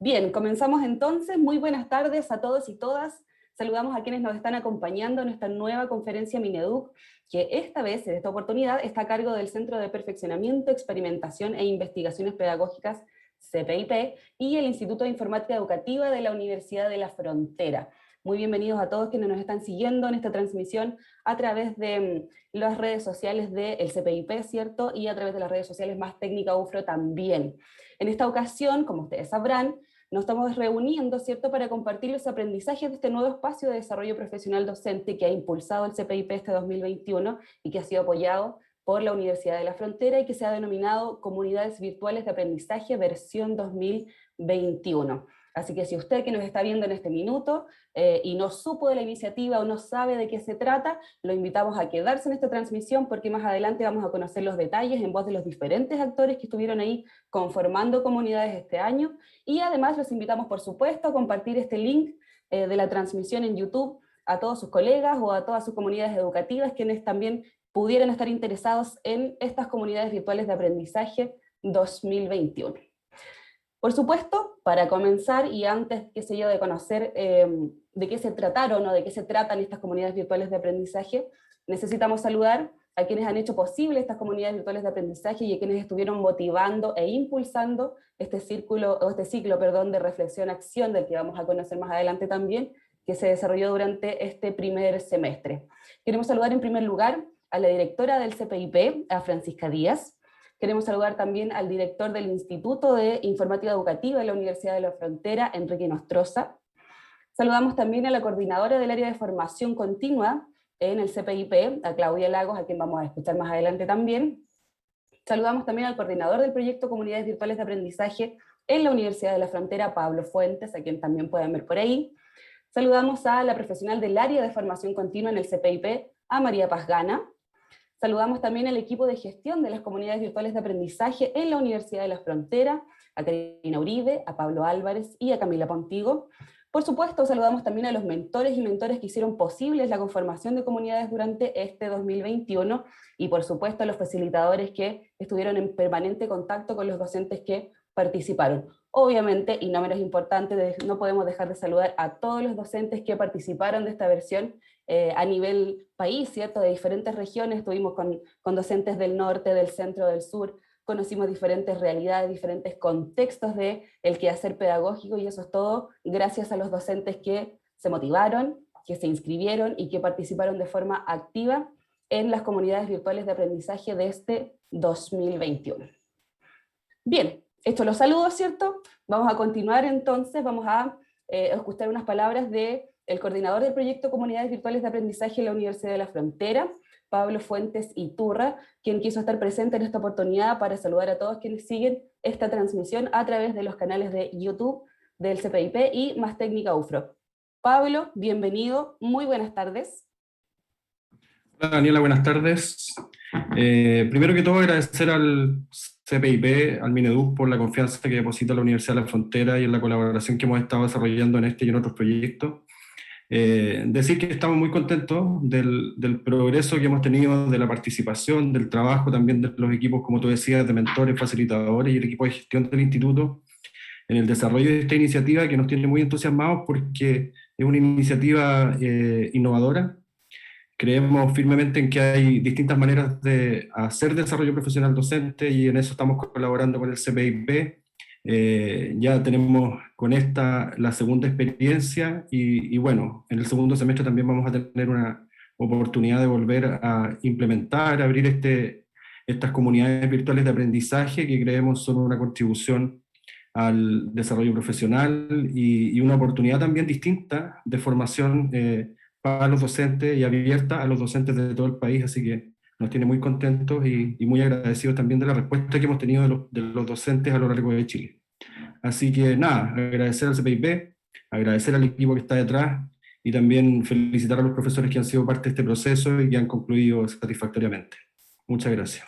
Bien, comenzamos entonces. Muy buenas tardes a todos y todas. Saludamos a quienes nos están acompañando en esta nueva conferencia Mineduc, que esta vez, en esta oportunidad, está a cargo del Centro de Perfeccionamiento, Experimentación e Investigaciones Pedagógicas, CPIP, y el Instituto de Informática Educativa de la Universidad de la Frontera. Muy bienvenidos a todos quienes nos están siguiendo en esta transmisión a través de las redes sociales del CPIP, ¿cierto? Y a través de las redes sociales más técnica UFRO también. En esta ocasión, como ustedes sabrán, nos estamos reuniendo, ¿cierto?, para compartir los aprendizajes de este nuevo espacio de desarrollo profesional docente que ha impulsado el CPIP este 2021 y que ha sido apoyado por la Universidad de la Frontera y que se ha denominado Comunidades Virtuales de Aprendizaje versión 2021. Así que si usted que nos está viendo en este minuto y no supo de la iniciativa o no sabe de qué se trata, lo invitamos a quedarse en esta transmisión porque más adelante vamos a conocer los detalles en voz de los diferentes actores que estuvieron ahí conformando comunidades este año, y además los invitamos por supuesto a compartir este link de la transmisión en YouTube a todos sus colegas o a todas sus comunidades educativas quienes también pudieran estar interesados en estas comunidades virtuales de aprendizaje 2021. Por supuesto, para comenzar, y antes, qué sé yo, de conocer de qué se trataron o de qué se tratan estas comunidades virtuales de aprendizaje, necesitamos saludar a quienes han hecho posible estas comunidades virtuales de aprendizaje y a quienes estuvieron motivando e impulsando este ciclo de reflexión-acción del que vamos a conocer más adelante también, que se desarrolló durante este primer semestre. Queremos saludar en primer lugar a la directora del CPIP, a Francisca Díaz. Queremos saludar también al director del Instituto de Informática Educativa de la Universidad de la Frontera, Enrique Nostroza. Saludamos también a la coordinadora del área de formación continua en el CPIP, a Claudia Lagos, a quien vamos a escuchar más adelante también. Saludamos también al coordinador del proyecto Comunidades Virtuales de Aprendizaje en la Universidad de la Frontera, Pablo Fuentes, a quien también pueden ver por ahí. Saludamos a la profesional del área de formación continua en el CPIP, a María Pazgana. Saludamos también al equipo de gestión de las comunidades virtuales de aprendizaje en la Universidad de la Frontera, a Karina Uribe, a Pablo Álvarez y a Camila Pontigo. Por supuesto, saludamos también a los mentores y mentoras que hicieron posibles la conformación de comunidades durante este 2021, y por supuesto a los facilitadores que estuvieron en permanente contacto con los docentes que participaron. Obviamente, y no menos importante, no podemos dejar de saludar a todos los docentes que participaron de esta versión a nivel país, ¿cierto? De diferentes regiones, estuvimos con docentes del norte, del centro, del sur, conocimos diferentes realidades, diferentes contextos del quehacer pedagógico, y eso es todo gracias a los docentes que se motivaron, que se inscribieron y que participaron de forma activa en las comunidades virtuales de aprendizaje de este 2021. Bien, hecho los saludos, ¿cierto? Vamos a continuar entonces, vamos a escuchar unas palabras del coordinador del proyecto Comunidades Virtuales de Aprendizaje en la Universidad de la Frontera, Pablo Fuentes Iturra, quien quiso estar presente en esta oportunidad para saludar a todos quienes siguen esta transmisión a través de los canales de YouTube del CPIP y Más Técnica UFRO. Pablo, bienvenido, muy buenas tardes. Hola Daniela, buenas tardes. Primero que todo agradecer al CPIP, al Mineduc, por la confianza que deposita la Universidad de la Frontera y en la colaboración que hemos estado desarrollando en este y en otros proyectos. Decir que estamos muy contentos del progreso que hemos tenido, de la participación, del trabajo también de los equipos, como tú decías, de mentores, facilitadores y el equipo de gestión del instituto en el desarrollo de esta iniciativa que nos tiene muy entusiasmados porque es una iniciativa innovadora. Creemos firmemente en que hay distintas maneras de hacer desarrollo profesional docente y en eso estamos colaborando con el CPIP. Ya tenemos con esta la segunda experiencia y bueno, en el segundo semestre también vamos a tener una oportunidad de volver a implementar, abrir estas comunidades virtuales de aprendizaje que creemos son una contribución al desarrollo profesional y una oportunidad también distinta de formación para los docentes y abierta a los docentes de todo el país, así que nos tiene muy contentos y muy agradecidos también de la respuesta que hemos tenido de los docentes a lo largo de Chile. Así que nada, agradecer al CPIP, agradecer al equipo que está detrás y también felicitar a los profesores que han sido parte de este proceso y que han concluido satisfactoriamente. Muchas gracias.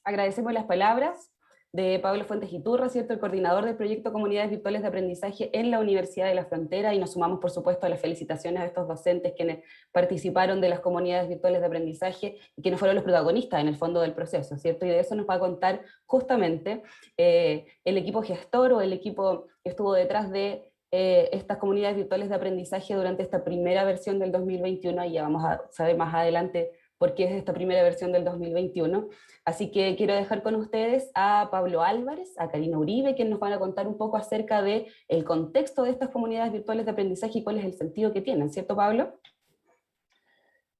Agradecemos las palabras. de Pablo Fuentes Iturra, ¿cierto? El coordinador del proyecto Comunidades Virtuales de Aprendizaje en la Universidad de la Frontera, y nos sumamos, por supuesto, a las felicitaciones a estos docentes quienes participaron de las comunidades virtuales de aprendizaje y quienes fueron los protagonistas en el fondo del proceso, ¿cierto? Y de eso nos va a contar justamente el equipo gestor o el equipo que estuvo detrás de estas comunidades virtuales de aprendizaje durante esta primera versión del 2021, y ya vamos a saber más adelante por qué es esta primera versión del 2021. Así que quiero dejar con ustedes a Pablo Álvarez, a Karina Uribe, quienes nos van a contar un poco acerca del contexto de estas comunidades virtuales de aprendizaje y cuál es el sentido que tienen, ¿cierto, Pablo?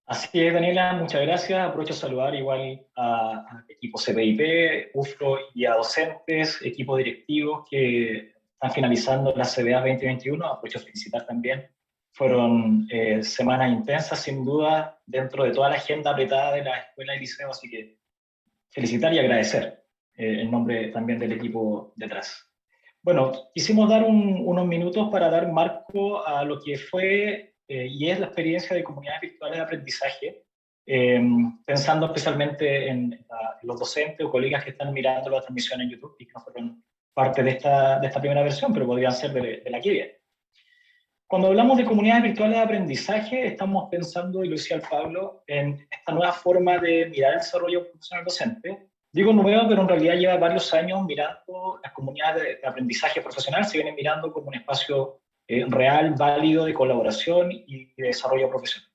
Así es, Daniela, muchas gracias. Aprovecho a saludar igual al equipo CPIP, UFRO y a docentes, equipos directivos que están finalizando la CBA 2021. Aprovecho a felicitar también. Fueron semanas intensas, sin duda, dentro de toda la agenda apretada de la escuela y liceo, así que felicitar y agradecer en nombre también del equipo detrás. Bueno, quisimos dar unos minutos para dar marco a lo que fue y es la experiencia de comunidades virtuales de aprendizaje, pensando especialmente en los docentes o colegas que están mirando la transmisión en YouTube y que no fueron parte de esta primera versión, pero podrían ser de la que viene. Cuando hablamos de comunidades virtuales de aprendizaje, estamos pensando, y lo decía el Pablo, en esta nueva forma de mirar el desarrollo profesional docente. Digo nueva, pero en realidad lleva varios años mirando las comunidades de aprendizaje profesional, se vienen mirando como un espacio real, válido de colaboración y de desarrollo profesional.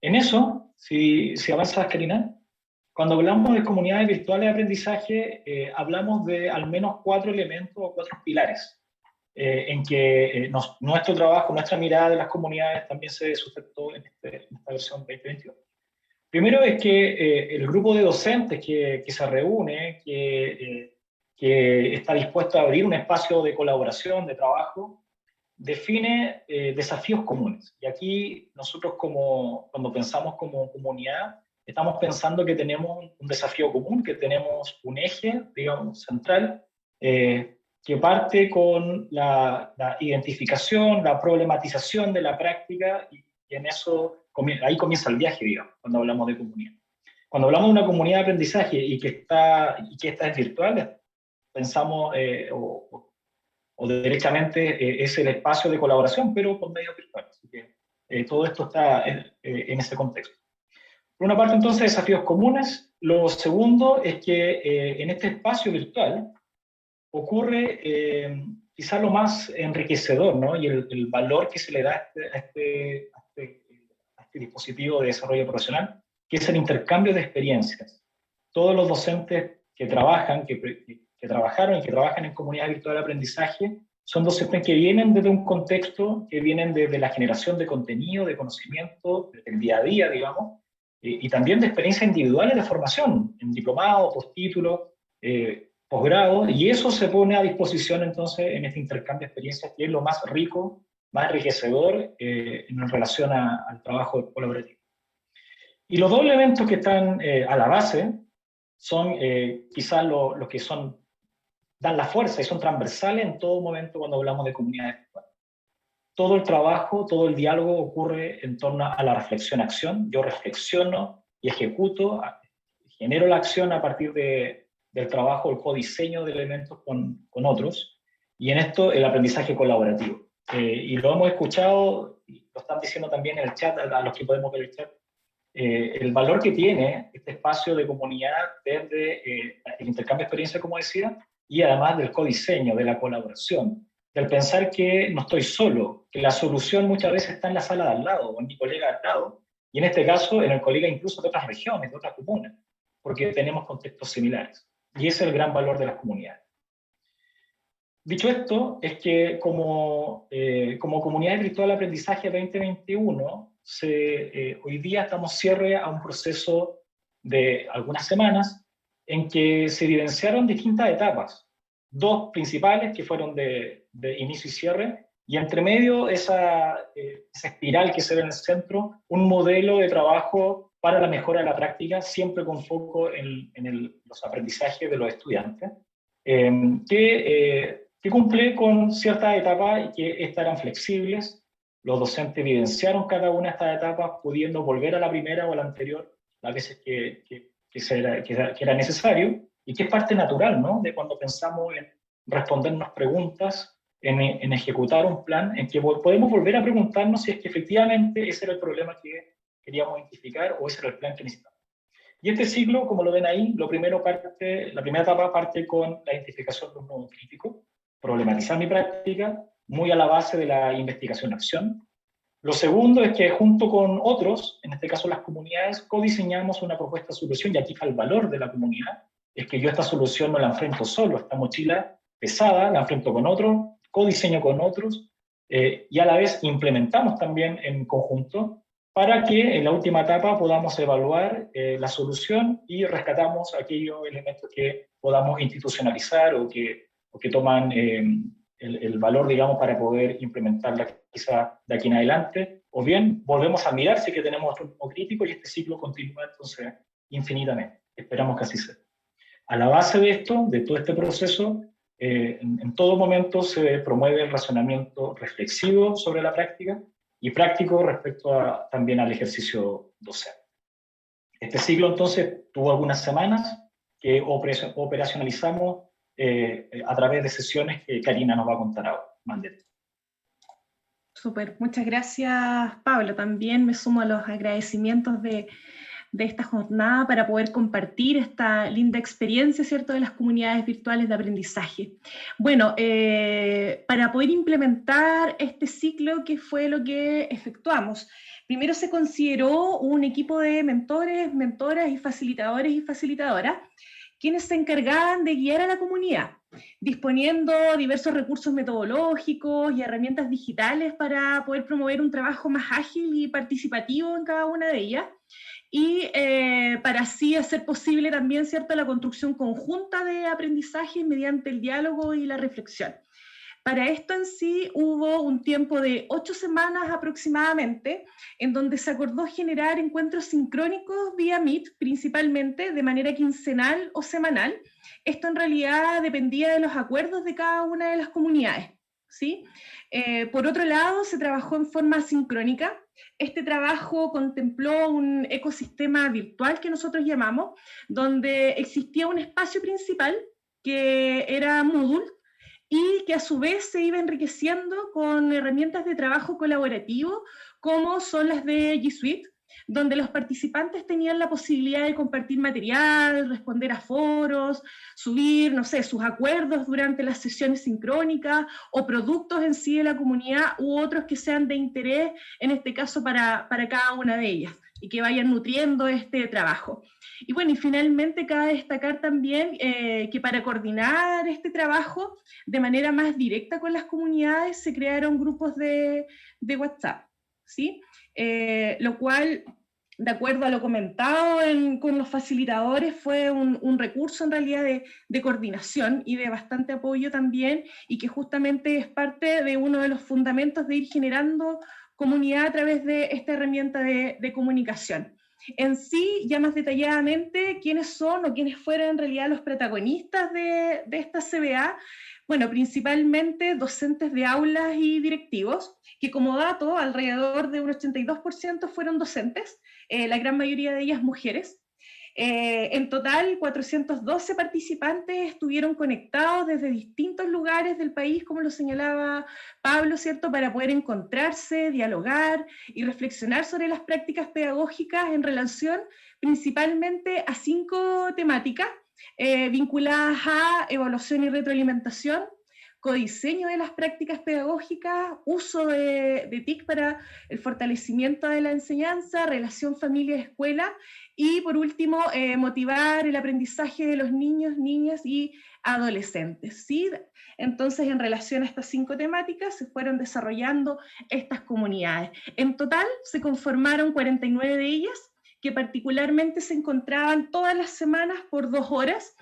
En eso, si avanzas, Karina, cuando hablamos de comunidades virtuales de aprendizaje, hablamos de al menos 4 elementos o 4 pilares en que nuestro trabajo, nuestra mirada de las comunidades también se sustentó en esta versión 2021. Primero es que el grupo de docentes que se reúne, que está dispuesto a abrir un espacio de colaboración, de trabajo, define desafíos comunes. Y aquí nosotros cuando pensamos como comunidad, estamos pensando que tenemos un desafío común, que tenemos un eje, digamos, central, que parte con la identificación, la problematización de la práctica, y en eso, ahí comienza el viaje, digamos, cuando hablamos de comunidad. Cuando hablamos de una comunidad de aprendizaje y que esta es virtual, pensamos, o derechamente es el espacio de colaboración, pero por medios virtuales. Así que todo esto está en ese contexto. Por una parte, entonces, desafíos comunes. Lo segundo es que en este espacio virtual ocurre quizás lo más enriquecedor, ¿no? Y el valor que se le da a este dispositivo de desarrollo profesional, que es el intercambio de experiencias. Todos los docentes que trabajan, que trabajaron y que trabajan en comunidades virtuales de aprendizaje, son docentes que vienen desde un contexto, que vienen desde la generación de contenido, de conocimiento, del día a día, digamos, y también de experiencias individuales de formación, en diplomado, postítulo, posgrado, y eso se pone a disposición entonces en este intercambio de experiencias, que es lo más rico, más enriquecedor en relación al trabajo colaborativo. Y los dos elementos que están a la base son quizás los que dan la fuerza y son transversales en todo momento cuando hablamos de comunidades virtuales. Todo el trabajo, todo el diálogo ocurre en torno a la reflexión-acción. Yo reflexiono y ejecuto, genero la acción a partir del trabajo, el codiseño de elementos con otros, y en esto el aprendizaje colaborativo. Y lo hemos escuchado, y lo están diciendo también en el chat, a los que podemos ver el chat, el valor que tiene este espacio de comunidad desde el intercambio de experiencia, como decía, y además del codiseño, de la colaboración, del pensar que no estoy solo, que la solución muchas veces está en la sala de al lado, o en mi colega de al lado, y en este caso en el colega incluso de otras regiones, de otras comunas, porque tenemos contextos similares. Y ese es el gran valor de las comunidades. Dicho esto, es que como comunidad virtual de aprendizaje 2021, hoy día estamos cierre a un proceso de algunas semanas en que se evidenciaron distintas etapas. 2 principales que fueron de inicio y cierre, y entre medio esa espiral que se ve en el centro, un modelo de trabajo para la mejora de la práctica, siempre con foco en los aprendizajes de los estudiantes, que cumple con ciertas etapas y que estas eran flexibles. Los docentes evidenciaron cada una de estas etapas, pudiendo volver a la primera o a la anterior las veces que era necesario, y que es parte natural, ¿no?, de cuando pensamos en respondernos preguntas, en ejecutar un plan, en que podemos volver a preguntarnos si es que efectivamente ese era el problema que queríamos identificar o ese era el plan que necesitamos. Y este ciclo, como lo ven ahí, la primera etapa parte con la identificación de un nodo crítico, problematizar mi práctica, muy a la base de la investigación-acción. Lo segundo es que junto con otros, en este caso las comunidades, codiseñamos una propuesta de solución, y aquí está el valor de la comunidad, es que yo esta solución no la enfrento solo, esta mochila pesada la enfrento con otros, codiseño con otros, y a la vez implementamos también en conjunto, para que en la última etapa podamos evaluar la solución y rescatamos aquellos elementos que podamos institucionalizar o que toman el valor, digamos, para poder implementarla quizá de aquí en adelante, o bien volvemos a mirar si que tenemos otro crítico y este ciclo continúa entonces infinitamente. Esperamos que así sea. A la base de esto, de todo este proceso, en todo momento se promueve el razonamiento reflexivo sobre la práctica y práctico respecto también al ejercicio docente. Este ciclo entonces tuvo algunas semanas que operacionalizamos a través de sesiones que Karina nos va a contar ahora. Mándete. Súper, muchas gracias, Pablo. También me sumo a los agradecimientos de esta jornada para poder compartir esta linda experiencia, ¿cierto?, de las comunidades virtuales de aprendizaje. Bueno, para poder implementar este ciclo, ¿qué fue lo que efectuamos? Primero se consideró un equipo de mentores, mentoras y facilitadores y facilitadoras, quienes se encargaban de guiar a la comunidad, disponiendo diversos recursos metodológicos y herramientas digitales para poder promover un trabajo más ágil y participativo en cada una de ellas, y para así hacer posible también, ¿cierto?, la construcción conjunta de aprendizaje mediante el diálogo y la reflexión. Para esto en sí hubo un tiempo de 8 semanas aproximadamente, en donde se acordó generar encuentros sincrónicos vía Meet, principalmente de manera quincenal o semanal. Esto en realidad dependía de los acuerdos de cada una de las comunidades, ¿sí? Por otro lado, se trabajó en forma sincrónica. Este trabajo contempló un ecosistema virtual que nosotros llamamos, donde existía un espacio principal que era Moodle, y que a su vez se iba enriqueciendo con herramientas de trabajo colaborativo, como son las de G Suite, donde los participantes tenían la posibilidad de compartir material, responder a foros, subir, no sé, sus acuerdos durante las sesiones sincrónicas, o productos en sí de la comunidad, u otros que sean de interés, en este caso para cada una de ellas, y que vayan nutriendo este trabajo. Y bueno, y finalmente cabe destacar también que para coordinar este trabajo de manera más directa con las comunidades se crearon grupos de WhatsApp, ¿sí? Lo cual, de acuerdo a lo comentado con los facilitadores, fue un recurso en realidad de coordinación y de bastante apoyo también, y que justamente es parte de uno de los fundamentos de ir generando comunidad a través de esta herramienta de comunicación. En sí, ya más detalladamente, quiénes son o quiénes fueron en realidad los protagonistas de esta CBA. Bueno, principalmente docentes de aulas y directivos, que como dato, alrededor de un 82% fueron docentes, la gran mayoría de ellas mujeres. En total, 412 participantes estuvieron conectados desde distintos lugares del país, como lo señalaba Pablo, ¿cierto?, para poder encontrarse, dialogar y reflexionar sobre las prácticas pedagógicas en relación principalmente a 5 temáticas vinculadas a evaluación y retroalimentación, codiseño de las prácticas pedagógicas, uso de TIC para el fortalecimiento de la enseñanza, relación familia-escuela, y por último, motivar el aprendizaje de los niños, niñas y adolescentes, ¿sí? Entonces, en relación a estas 5 temáticas, se fueron desarrollando estas comunidades. En total, se conformaron 49 de ellas, que particularmente se encontraban todas las semanas por 2 horas.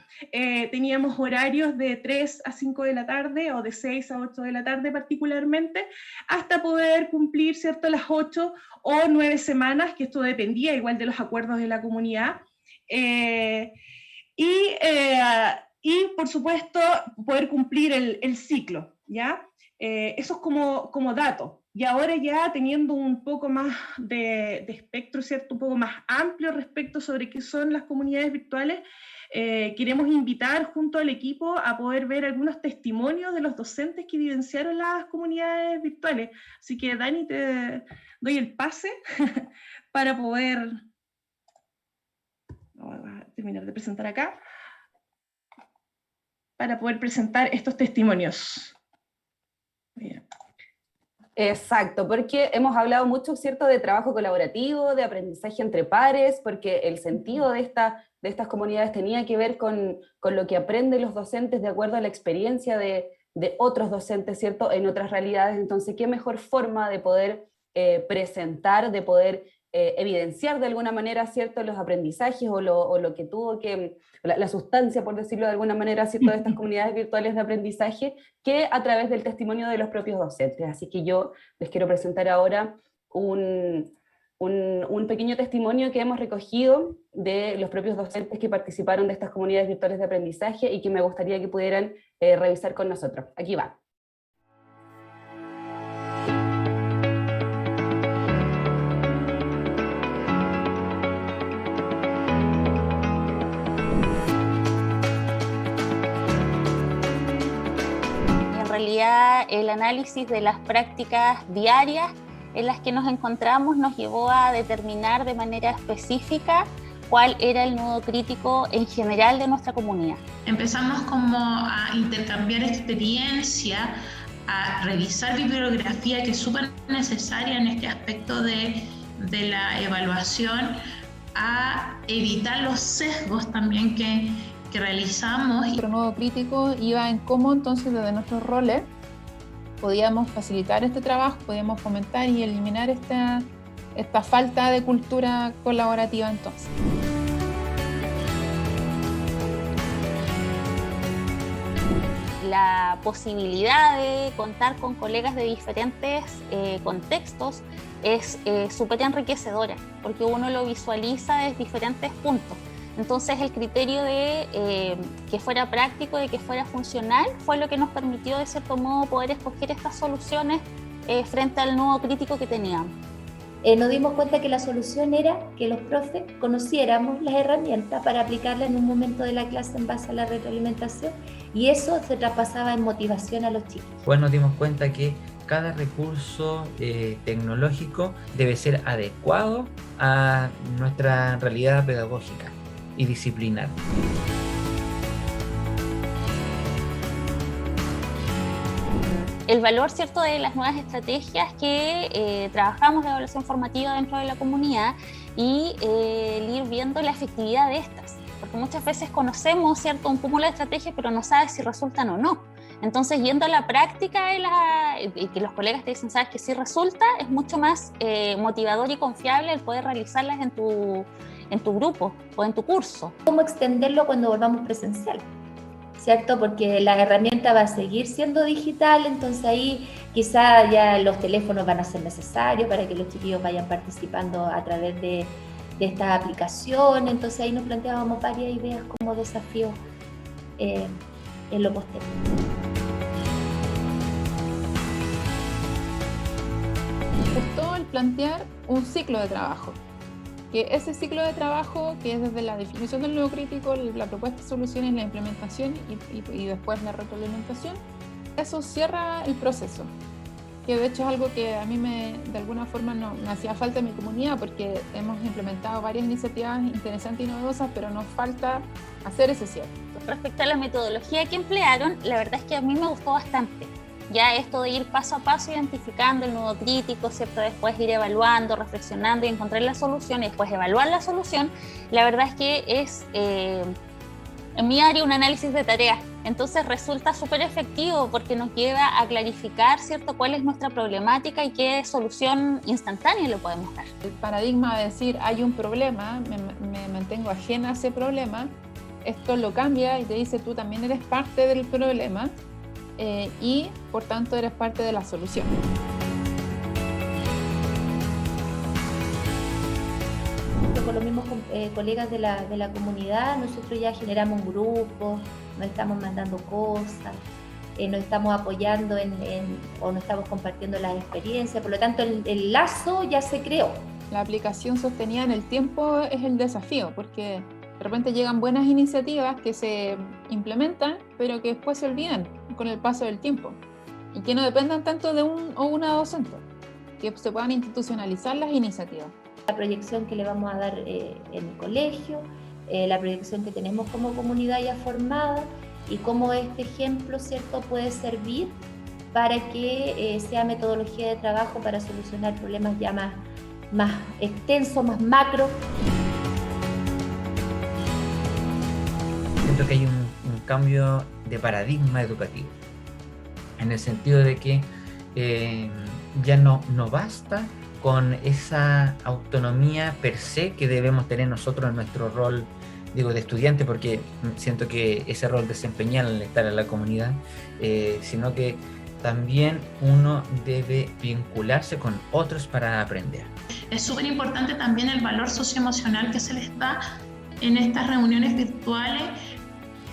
Teníamos horarios de 3 a 5 de la tarde o de 6 a 8 de la tarde particularmente, hasta poder cumplir, ¿cierto?, las 8 o 9 semanas, que esto dependía igual de los acuerdos de la comunidad. Y por supuesto, poder cumplir el ciclo, ¿ya? Eso es como dato. Y ahora ya teniendo un poco más de espectro, ¿cierto? Un poco más amplio respecto sobre qué son las comunidades virtuales, queremos invitar junto al equipo a poder ver algunos testimonios de los docentes que vivenciaron las comunidades virtuales. Así que Dani, te doy el pase para poder... Voy a terminar de presentar acá. Para poder presentar estos testimonios. Bien. Exacto, porque hemos hablado mucho, ¿cierto?, de trabajo colaborativo, de aprendizaje entre pares, porque el sentido de estas comunidades tenía que ver con lo que aprenden los docentes de acuerdo a la experiencia de otros docentes, ¿cierto?, en otras realidades. Entonces, ¿qué mejor forma de poder presentar, de poder evidenciar de alguna manera, ¿cierto?, los aprendizajes o lo que tuvo que, la sustancia, por decirlo de alguna manera, ¿cierto?, de estas comunidades virtuales de aprendizaje, que a través del testimonio de los propios docentes. Así que yo les quiero presentar ahora un pequeño testimonio que hemos recogido de los propios docentes que participaron de estas comunidades virtuales de aprendizaje y que me gustaría que pudieran revisar con nosotros. Aquí va. El análisis de las prácticas diarias en las que nos encontramos nos llevó a determinar de manera específica cuál era el nudo crítico en general de nuestra comunidad. Empezamos como a intercambiar experiencia, a revisar bibliografía que es súper necesaria en este aspecto de la evaluación, a evitar los sesgos también que realizamos. Nuestro nudo crítico iba en cómo entonces desde nuestros roles podíamos facilitar este trabajo, podíamos fomentar y eliminar esta falta de cultura colaborativa entonces. La posibilidad de contar con colegas de diferentes contextos es súper enriquecedora, porque uno lo visualiza desde diferentes puntos. Entonces el criterio de que fuera práctico, de que fuera funcional, fue lo que nos permitió de cierto modo poder escoger estas soluciones frente al nudo crítico que teníamos. Nos dimos cuenta que la solución era que los profes conociéramos las herramientas para aplicarlas en un momento de la clase en base a la retroalimentación, y eso se traspasaba en motivación a los chicos. Pues nos dimos cuenta que cada recurso tecnológico debe ser adecuado a nuestra realidad pedagógica y disciplinar. El valor, ¿cierto?, de las nuevas estrategias que trabajamos de evaluación formativa dentro de la comunidad y el ir viendo la efectividad de estas, porque muchas veces conocemos, ¿cierto?, un cúmulo de estrategias, pero no sabes si resultan o no. Entonces, yendo a la práctica y que los colegas te dicen, sabes que sí resulta, es mucho más motivador y confiable el poder realizarlas en tu grupo o en tu curso. ¿Cómo extenderlo cuando volvamos presencial? ¿Cierto? Porque la herramienta va a seguir siendo digital, entonces ahí quizá ya los teléfonos van a ser necesarios para que los chiquillos vayan participando a través de esta aplicación. Entonces ahí nos planteábamos varias ideas como desafíos en lo posterior. Nos gustó el plantear un ciclo de trabajo, que ese ciclo de trabajo, que es desde la definición del nudo crítico, la propuesta de soluciones, la implementación y después la retroalimentación, eso cierra el proceso, que de hecho es algo que a mí de alguna forma me hacía falta en mi comunidad, porque hemos implementado varias iniciativas interesantes y novedosas, pero nos falta hacer ese cierre. Respecto a la metodología que emplearon, la verdad es que a mí me gustó bastante. Ya esto de ir paso a paso identificando el nudo crítico, ¿cierto? Después ir evaluando, reflexionando y encontrar la solución y después evaluar la solución, la verdad es que es en mi área un análisis de tareas. Entonces resulta súper efectivo porque nos lleva a clarificar, ¿cierto?, cuál es nuestra problemática y qué solución instantánea le podemos dar. El paradigma de decir hay un problema, me mantengo ajena a ese problema, esto lo cambia y te dice tú también eres parte del problema. Y por tanto eres parte de la solución. Con los mismos colegas de la comunidad, nosotros ya generamos un grupo, nos estamos mandando cosas, nos estamos apoyando o nos estamos compartiendo las experiencias, por lo tanto el lazo ya se creó. La aplicación sostenida en el tiempo es el desafío, porque de repente llegan buenas iniciativas que se implementan, pero que después se olvidan con el paso del tiempo, y que no dependan tanto de un o una docente, que se puedan institucionalizar las iniciativas. La proyección que le vamos a dar en el colegio, la proyección que tenemos como comunidad ya formada, y cómo este ejemplo, ¿cierto?, puede servir para que sea metodología de trabajo para solucionar problemas ya más extensos, más macro. Siento que hay un cambio de paradigma educativo, en el sentido de que ya no basta con esa autonomía per se que debemos tener nosotros en nuestro rol, digo, de estudiante, porque siento que ese rol desempeñar al estar en la comunidad, sino que también uno debe vincularse con otros para aprender. Es súper importante también el valor socioemocional que se les da en estas reuniones virtuales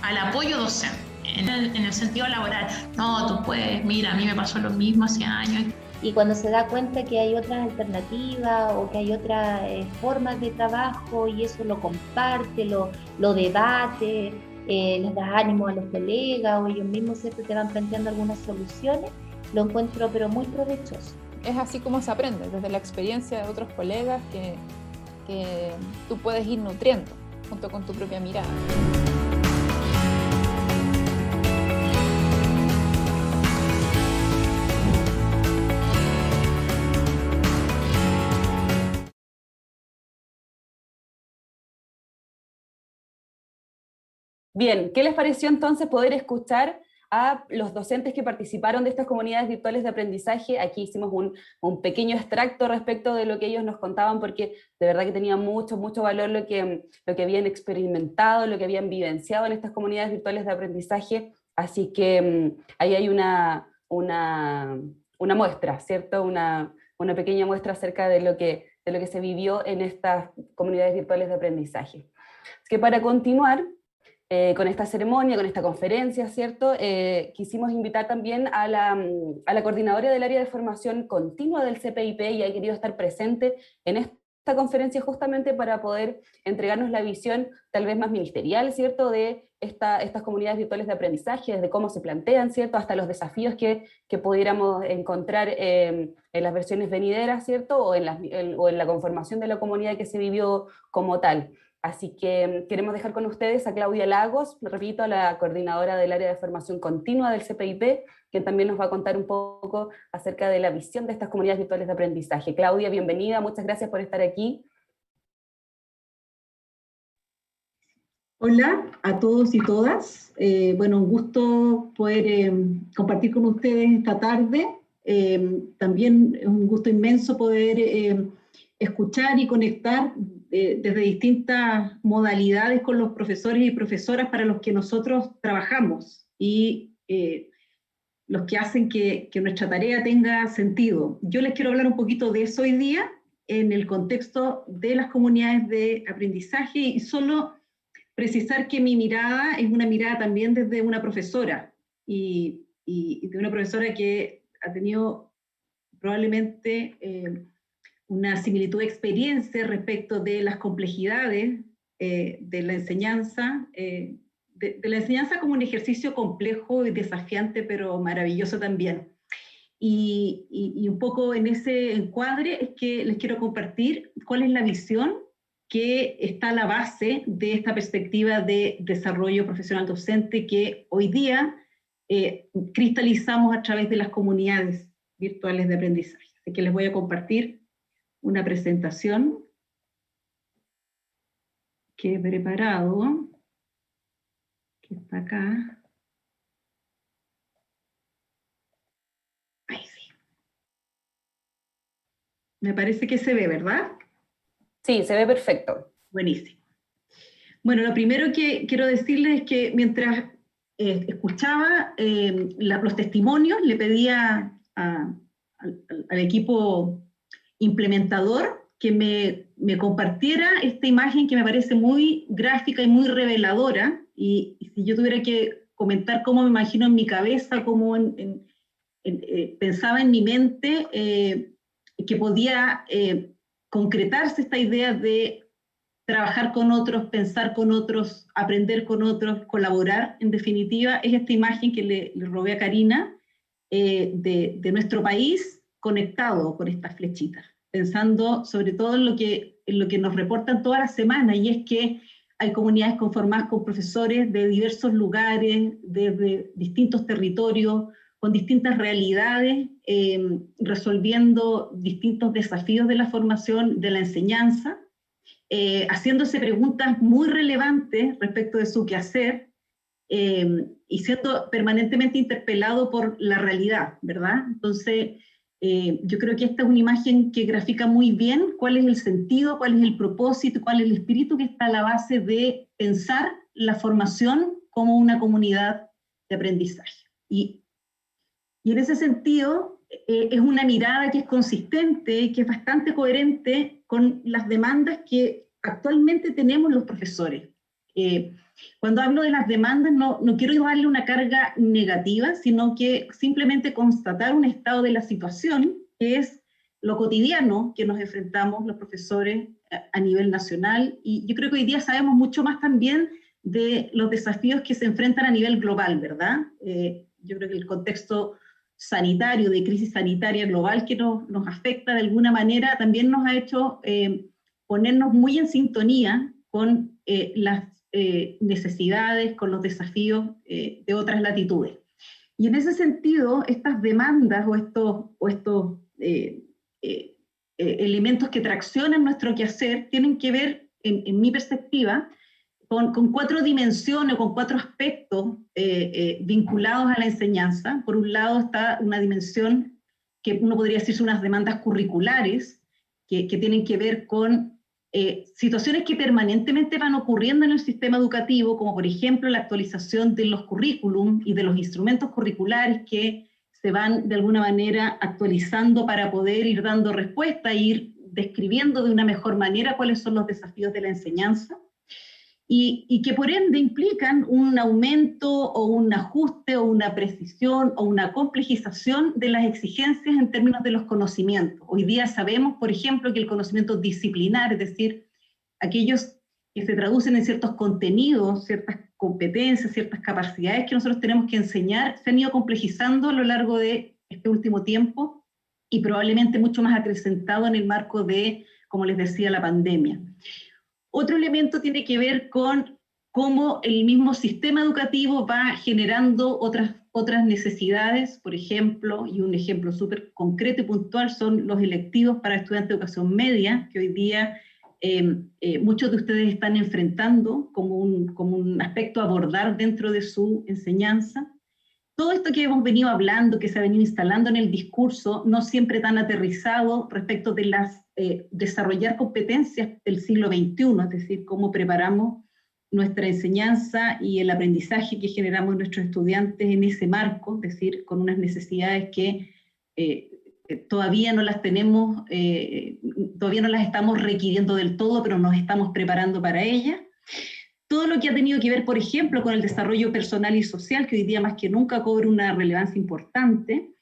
al apoyo docente, en el sentido laboral. No, tú puedes, mira, a mí me pasó lo mismo hace años. Y cuando se da cuenta que hay otras alternativas o que hay otras formas de trabajo, y eso lo comparte, lo debate, les da ánimo a los colegas, o ellos mismos siempre te van planteando algunas soluciones, lo encuentro pero muy provechoso. Es así como se aprende, desde la experiencia de otros colegas que tú puedes ir nutriendo junto con tu propia mirada. Bien, ¿qué les pareció entonces poder escuchar a los docentes que participaron de estas comunidades virtuales de aprendizaje? Aquí hicimos un pequeño extracto respecto de lo que ellos nos contaban, porque de verdad que tenía mucho valor lo que habían experimentado, lo que habían vivenciado en estas comunidades virtuales de aprendizaje. Así que ahí hay una muestra, ¿cierto? Una pequeña muestra acerca de lo que se vivió en estas comunidades virtuales de aprendizaje. Así que para continuar con esta ceremonia, con esta conferencia, ¿cierto? Quisimos invitar también a la coordinadora del área de formación continua del CPIP, y ha querido estar presente en esta conferencia justamente para poder entregarnos la visión tal vez más ministerial, ¿cierto?, de estas comunidades virtuales de aprendizaje, desde cómo se plantean, ¿cierto?, hasta los desafíos que pudiéramos encontrar en las versiones venideras, ¿cierto?, o en la conformación de la comunidad que se vivió como tal. Así que queremos dejar con ustedes a Claudia Lagos, repito, a la coordinadora del área de formación continua del CPIP, quien también nos va a contar un poco acerca de la visión de estas comunidades virtuales de aprendizaje. Claudia, bienvenida, muchas gracias por estar aquí. Hola a todos y todas. Bueno, un gusto poder compartir con ustedes esta tarde. También es un gusto inmenso poder escuchar y conectar desde distintas modalidades con los profesores y profesoras para los que nosotros trabajamos, y los que hacen que nuestra tarea tenga sentido. Yo les quiero hablar un poquito de eso hoy día, en el contexto de las comunidades de aprendizaje, y solo precisar que mi mirada es una mirada también desde una profesora, y de una profesora que ha tenido probablemente una similitud de experiencia respecto de las complejidades de la enseñanza, de la enseñanza como un ejercicio complejo y desafiante, pero maravilloso también. Y un poco en ese encuadre es que les quiero compartir cuál es la visión que está a la base de esta perspectiva de desarrollo profesional docente que hoy día cristalizamos a través de las comunidades virtuales de aprendizaje. Así que les voy a compartir una presentación que he preparado, que está acá. Ahí sí. Me parece que se ve, ¿verdad? Sí, se ve perfecto. Buenísimo. Bueno, lo primero que quiero decirles es que mientras escuchaba los testimonios, le pedía al equipo implementador que me compartiera esta imagen que me parece muy gráfica y muy reveladora, y si yo tuviera que comentar cómo me imagino en mi cabeza, cómo pensaba en mi mente que podía concretarse esta idea de trabajar con otros, pensar con otros, aprender con otros, colaborar, en definitiva, es esta imagen que le robé a Karina de nuestro país conectado con estas flechitas, pensando sobre todo en lo que nos reportan todas las semanas, y es que hay comunidades conformadas con profesores de diversos lugares, desde distintos territorios, con distintas realidades, resolviendo distintos desafíos de la formación, de la enseñanza, haciéndose preguntas muy relevantes respecto de su quehacer, y siendo permanentemente interpelado por la realidad, ¿verdad? Entonces, yo creo que esta es una imagen que grafica muy bien cuál es el sentido, cuál es el propósito, cuál es el espíritu que está a la base de pensar la formación como una comunidad de aprendizaje. Y en ese sentido, es una mirada que es consistente, que es bastante coherente con las demandas que actualmente tenemos los profesores. Cuando hablo de las demandas, no quiero darle una carga negativa, sino que simplemente constatar un estado de la situación, que es lo cotidiano que nos enfrentamos los profesores a nivel nacional, y yo creo que hoy día sabemos mucho más también de los desafíos que se enfrentan a nivel global, ¿verdad? Yo creo que el contexto sanitario, de crisis sanitaria global que nos afecta de alguna manera, también nos ha hecho ponernos muy en sintonía con las necesidades, con los desafíos de otras latitudes. Y en ese sentido, estas demandas o estos elementos que traccionan nuestro quehacer tienen que ver, en mi perspectiva, con 4 dimensiones o con 4 aspectos vinculados a la enseñanza. Por un lado está una dimensión que uno podría decir son unas demandas curriculares, que tienen que ver con situaciones que permanentemente van ocurriendo en el sistema educativo, como por ejemplo la actualización de los currículum y de los instrumentos curriculares que se van de alguna manera actualizando para poder ir dando respuesta e ir describiendo de una mejor manera cuáles son los desafíos de la enseñanza. Y que por ende implican un aumento o un ajuste o una precisión o una complejización de las exigencias en términos de los conocimientos. Hoy día sabemos, por ejemplo, que el conocimiento disciplinar, es decir, aquellos que se traducen en ciertos contenidos, ciertas competencias, ciertas capacidades que nosotros tenemos que enseñar, se han ido complejizando a lo largo de este último tiempo y probablemente mucho más acrecentado en el marco de, como les decía, la pandemia. Otro elemento tiene que ver con cómo el mismo sistema educativo va generando otras necesidades, por ejemplo, y un ejemplo súper concreto y puntual son los electivos para estudiantes de educación media, que hoy día muchos de ustedes están enfrentando como un aspecto a abordar dentro de su enseñanza. Todo esto que hemos venido hablando, que se ha venido instalando en el discurso, no siempre tan aterrizado respecto de desarrollar competencias del siglo XXI, es decir, cómo preparamos nuestra enseñanza y el aprendizaje que generamos en nuestros estudiantes en ese marco, es decir, con unas necesidades que todavía no las tenemos, todavía no las estamos requiriendo del todo, pero nos estamos preparando para ellas. Todo lo que ha tenido que ver, por ejemplo, con el desarrollo personal y social, que hoy día más que nunca cobra una relevancia importante,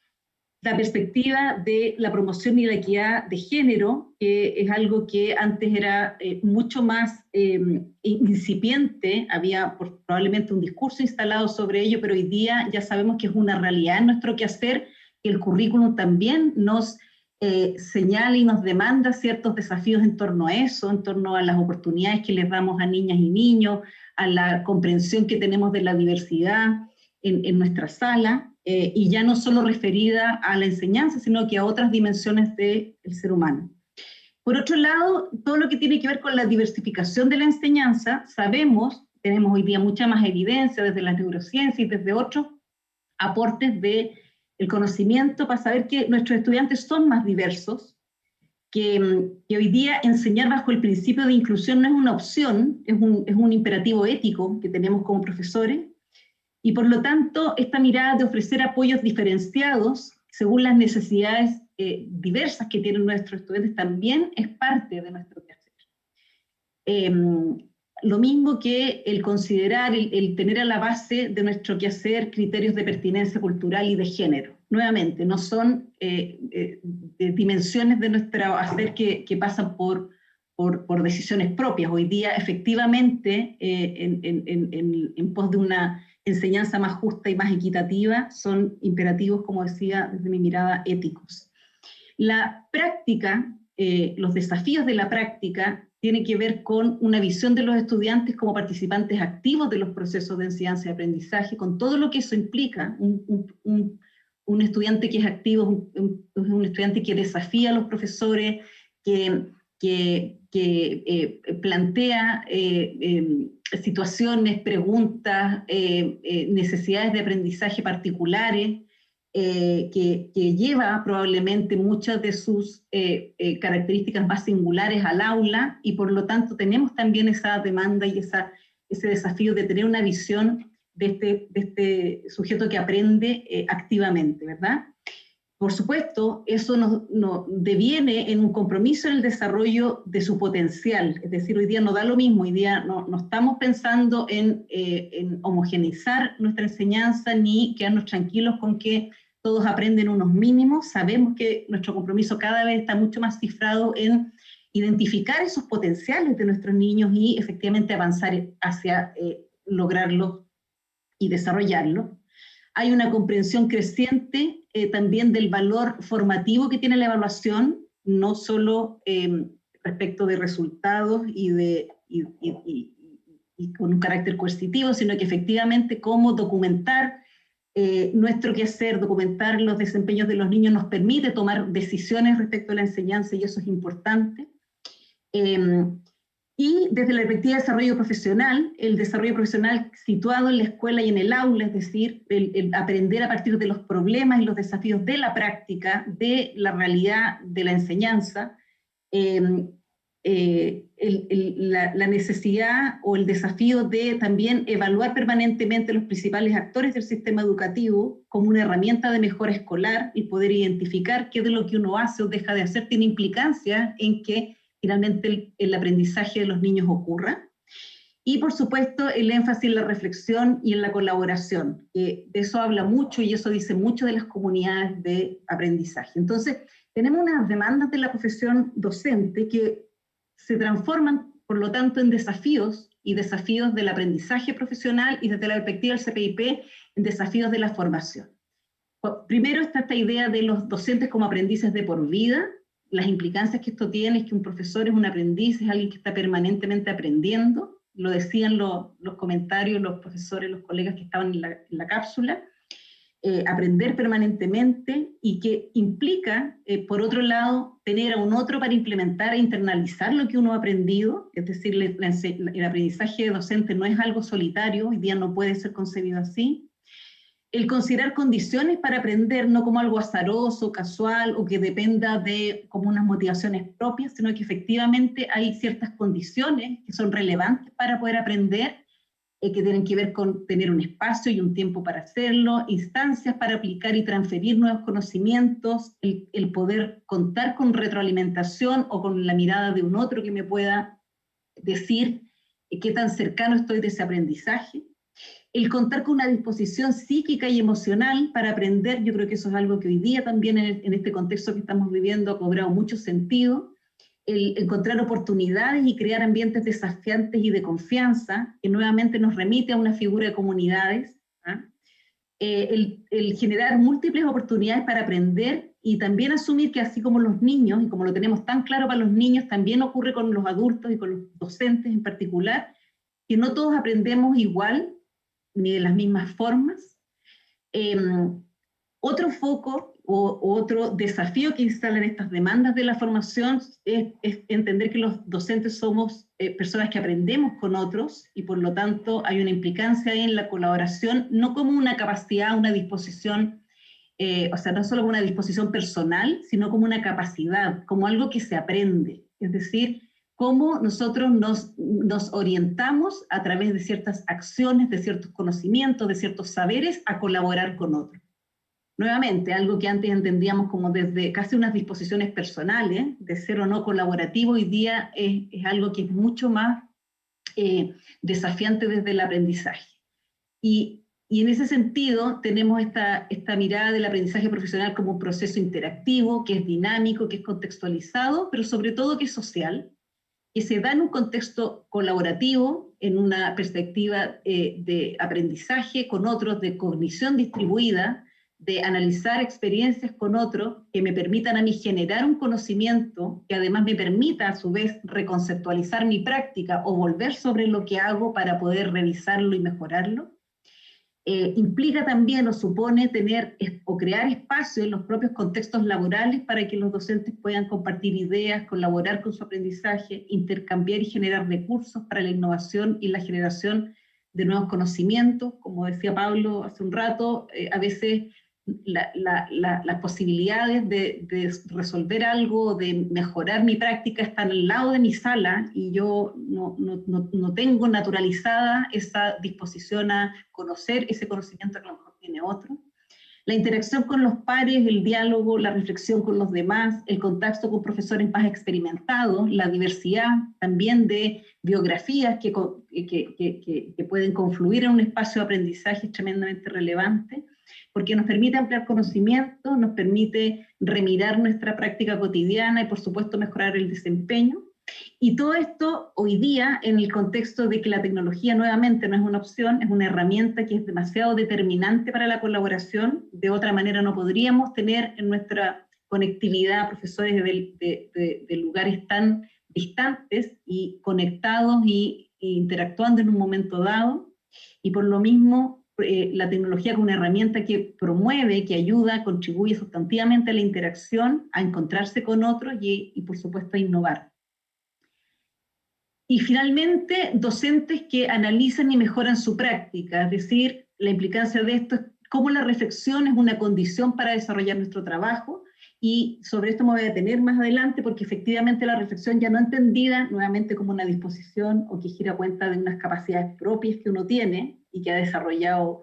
la perspectiva de la promoción y la equidad de género, que es algo que antes era mucho más incipiente, había probablemente un discurso instalado sobre ello, pero hoy día ya sabemos que es una realidad en nuestro quehacer, que el currículum también nos señala y nos demanda ciertos desafíos en torno a eso, en torno a las oportunidades que les damos a niñas y niños, a la comprensión que tenemos de la diversidad en nuestra sala, y ya no solo referida a la enseñanza, sino que a otras dimensiones del ser humano. Por otro lado, todo lo que tiene que ver con la diversificación de la enseñanza, tenemos hoy día mucha más evidencia desde las neurociencias y desde otros aportes del conocimiento para saber que nuestros estudiantes son más diversos, que hoy día enseñar bajo el principio de inclusión no es una opción, es un imperativo ético que tenemos como profesores, y por lo tanto esta mirada de ofrecer apoyos diferenciados según las necesidades diversas que tienen nuestros estudiantes también es parte de nuestro quehacer. lo mismo que el considerar, el tener a la base de nuestro quehacer criterios de pertinencia cultural y de género. Nuevamente, no son dimensiones de nuestro hacer que pasan por decisiones propias. Hoy día, efectivamente, en pos de una enseñanza más justa y más equitativa, son imperativos, como decía, desde mi mirada, éticos. La práctica, los desafíos de la práctica, tiene que ver con una visión de los estudiantes como participantes activos de los procesos de enseñanza y aprendizaje, con todo lo que eso implica. Un estudiante que es activo es un estudiante que desafía a los profesores, que plantea situaciones, preguntas, necesidades de aprendizaje particulares, que lleva probablemente muchas de sus características más singulares al aula, y por lo tanto tenemos también esa demanda y ese desafío de tener una visión de este sujeto que aprende activamente, ¿verdad? Por supuesto, eso nos deviene en un compromiso en el desarrollo de su potencial. Es decir, hoy día no da lo mismo, hoy día no estamos pensando en homogeneizar nuestra enseñanza ni quedarnos tranquilos con que todos aprenden unos mínimos. Sabemos que nuestro compromiso cada vez está mucho más cifrado en identificar esos potenciales de nuestros niños y efectivamente avanzar hacia lograrlos y desarrollarlos. Hay una comprensión creciente también del valor formativo que tiene la evaluación, no solo respecto de resultados y con un carácter coercitivo, sino que efectivamente cómo documentar nuestro quehacer, documentar los desempeños de los niños nos permite tomar decisiones respecto a la enseñanza, y eso es importante. Y desde la perspectiva de desarrollo profesional, el desarrollo profesional situado en la escuela y en el aula, es decir, el aprender a partir de los problemas y los desafíos de la práctica, de la realidad de la enseñanza, la necesidad o el desafío de también evaluar permanentemente los principales actores del sistema educativo como una herramienta de mejora escolar, y poder identificar qué de lo que uno hace o deja de hacer tiene implicancia en que finalmente el aprendizaje de los niños ocurra. Y por supuesto el énfasis en la reflexión y en la colaboración, de eso habla mucho y eso dice mucho de las comunidades de aprendizaje. Entonces tenemos unas demandas de la profesión docente que se transforman por lo tanto en desafíos, y desafíos del aprendizaje profesional, y desde la perspectiva del CPIP en desafíos de la formación. Primero está esta idea de los docentes como aprendices de por vida. Las implicancias que esto tiene es que un profesor es un aprendiz, es alguien que está permanentemente aprendiendo. Lo decían los comentarios, los profesores, los colegas que estaban en la cápsula. Aprender permanentemente, y que implica, por otro lado, tener a un otro para implementar e internalizar lo que uno ha aprendido. Es decir, el aprendizaje docente no es algo solitario, hoy día no puede ser concebido así. El considerar condiciones para aprender no como algo azaroso, casual, o que dependa de como unas motivaciones propias, sino que efectivamente hay ciertas condiciones que son relevantes para poder aprender, que tienen que ver con tener un espacio y un tiempo para hacerlo, instancias para aplicar y transferir nuevos conocimientos, el poder contar con retroalimentación o con la mirada de un otro que me pueda decir qué tan cercano estoy de ese aprendizaje. El contar con una disposición psíquica y emocional para aprender. Yo creo que eso es algo que hoy día también en este contexto que estamos viviendo ha cobrado mucho sentido. El encontrar oportunidades y crear ambientes desafiantes y de confianza, que nuevamente nos remite a una figura de comunidades. El generar múltiples oportunidades para aprender, y también asumir que así como los niños, y como lo tenemos tan claro para los niños, también ocurre con los adultos y con los docentes en particular, que no todos aprendemos igual, ni de las mismas formas. Otro foco o otro desafío que instalan estas demandas de la formación es entender que los docentes somos personas que aprendemos con otros, y por lo tanto hay una implicancia en la colaboración, no como una capacidad, una disposición, o sea, no solo como una disposición personal, sino como una capacidad, como algo que se aprende. Es decir, cómo nosotros nos orientamos a través de ciertas acciones, de ciertos conocimientos, de ciertos saberes, a colaborar con otros. Nuevamente, algo que antes entendíamos como desde casi unas disposiciones personales, de ser o no colaborativo, hoy día es algo que es mucho más desafiante desde el aprendizaje. Y en ese sentido tenemos esta mirada del aprendizaje profesional como un proceso interactivo, que es dinámico, que es contextualizado, pero sobre todo que es social, que se da en un contexto colaborativo, en una perspectiva de aprendizaje con otros, de cognición distribuida, de analizar experiencias con otros que me permitan a mí generar un conocimiento que además me permita a su vez reconceptualizar mi práctica o volver sobre lo que hago para poder revisarlo y mejorarlo. Implica también o supone tener o crear espacio en los propios contextos laborales para que los docentes puedan compartir ideas, colaborar con su aprendizaje, intercambiar y generar recursos para la innovación y la generación de nuevos conocimientos. Como decía Pablo hace un rato, a veces las posibilidades de resolver algo, de mejorar mi práctica están al lado de mi sala y yo no tengo naturalizada esa disposición a conocer ese conocimiento que a lo mejor tiene otro. La interacción con los pares, el diálogo, la reflexión con los demás, el contacto con profesores más experimentados, la diversidad también de biografías que pueden confluir en un espacio de aprendizaje tremendamente relevante, porque nos permite ampliar conocimiento, nos permite remirar nuestra práctica cotidiana y por supuesto mejorar el desempeño. Y todo esto hoy día en el contexto de que la tecnología nuevamente no es una opción, es una herramienta que es demasiado determinante para la colaboración. De otra manera no podríamos tener en nuestra conectividad profesores de lugares tan distantes y conectados y interactuando en un momento dado. Y por lo mismo la tecnología como una herramienta que promueve, que ayuda, contribuye sustantivamente a la interacción, a encontrarse con otros y por supuesto a innovar. Y finalmente, docentes que analizan y mejoran su práctica, es decir, la implicancia de esto es cómo la reflexión es una condición para desarrollar nuestro trabajo, y sobre esto me voy a detener más adelante porque efectivamente la reflexión ya no entendida nuevamente como una disposición o que gira cuenta de unas capacidades propias que uno tiene y que ha desarrollado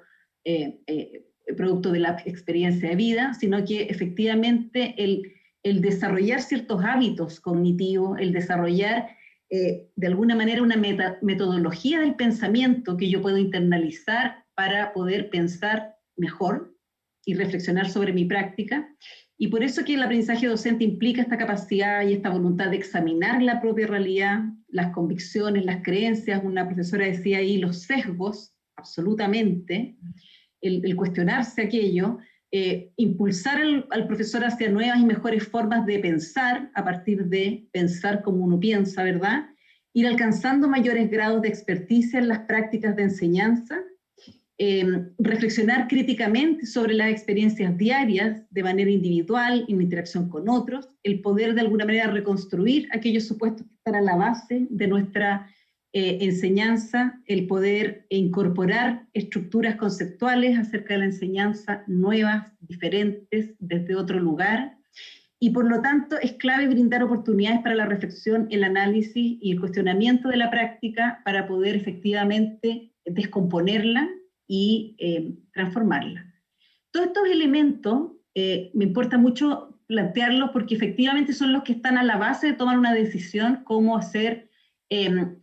producto de la experiencia de vida, sino que efectivamente el desarrollar ciertos hábitos cognitivos, el desarrollar de alguna manera una metodología del pensamiento que yo puedo internalizar para poder pensar mejor y reflexionar sobre mi práctica. Y por eso que el aprendizaje docente implica esta capacidad y esta voluntad de examinar la propia realidad, las convicciones, las creencias. Una profesora decía ahí los sesgos, absolutamente, el cuestionarse aquello, impulsar al profesor hacia nuevas y mejores formas de pensar, a partir de pensar como uno piensa, ¿verdad? Ir alcanzando mayores grados de experticia en las prácticas de enseñanza, reflexionar críticamente sobre las experiencias diarias de manera individual, en interacción con otros, el poder de alguna manera reconstruir aquellos supuestos que están a la base de nuestra enseñanza, el poder incorporar estructuras conceptuales acerca de la enseñanza nuevas, diferentes, desde otro lugar, y por lo tanto es clave brindar oportunidades para la reflexión, el análisis y el cuestionamiento de la práctica para poder efectivamente descomponerla y transformarla. Todos estos elementos me importa mucho plantearlos porque efectivamente son los que están a la base de tomar una decisión cómo hacer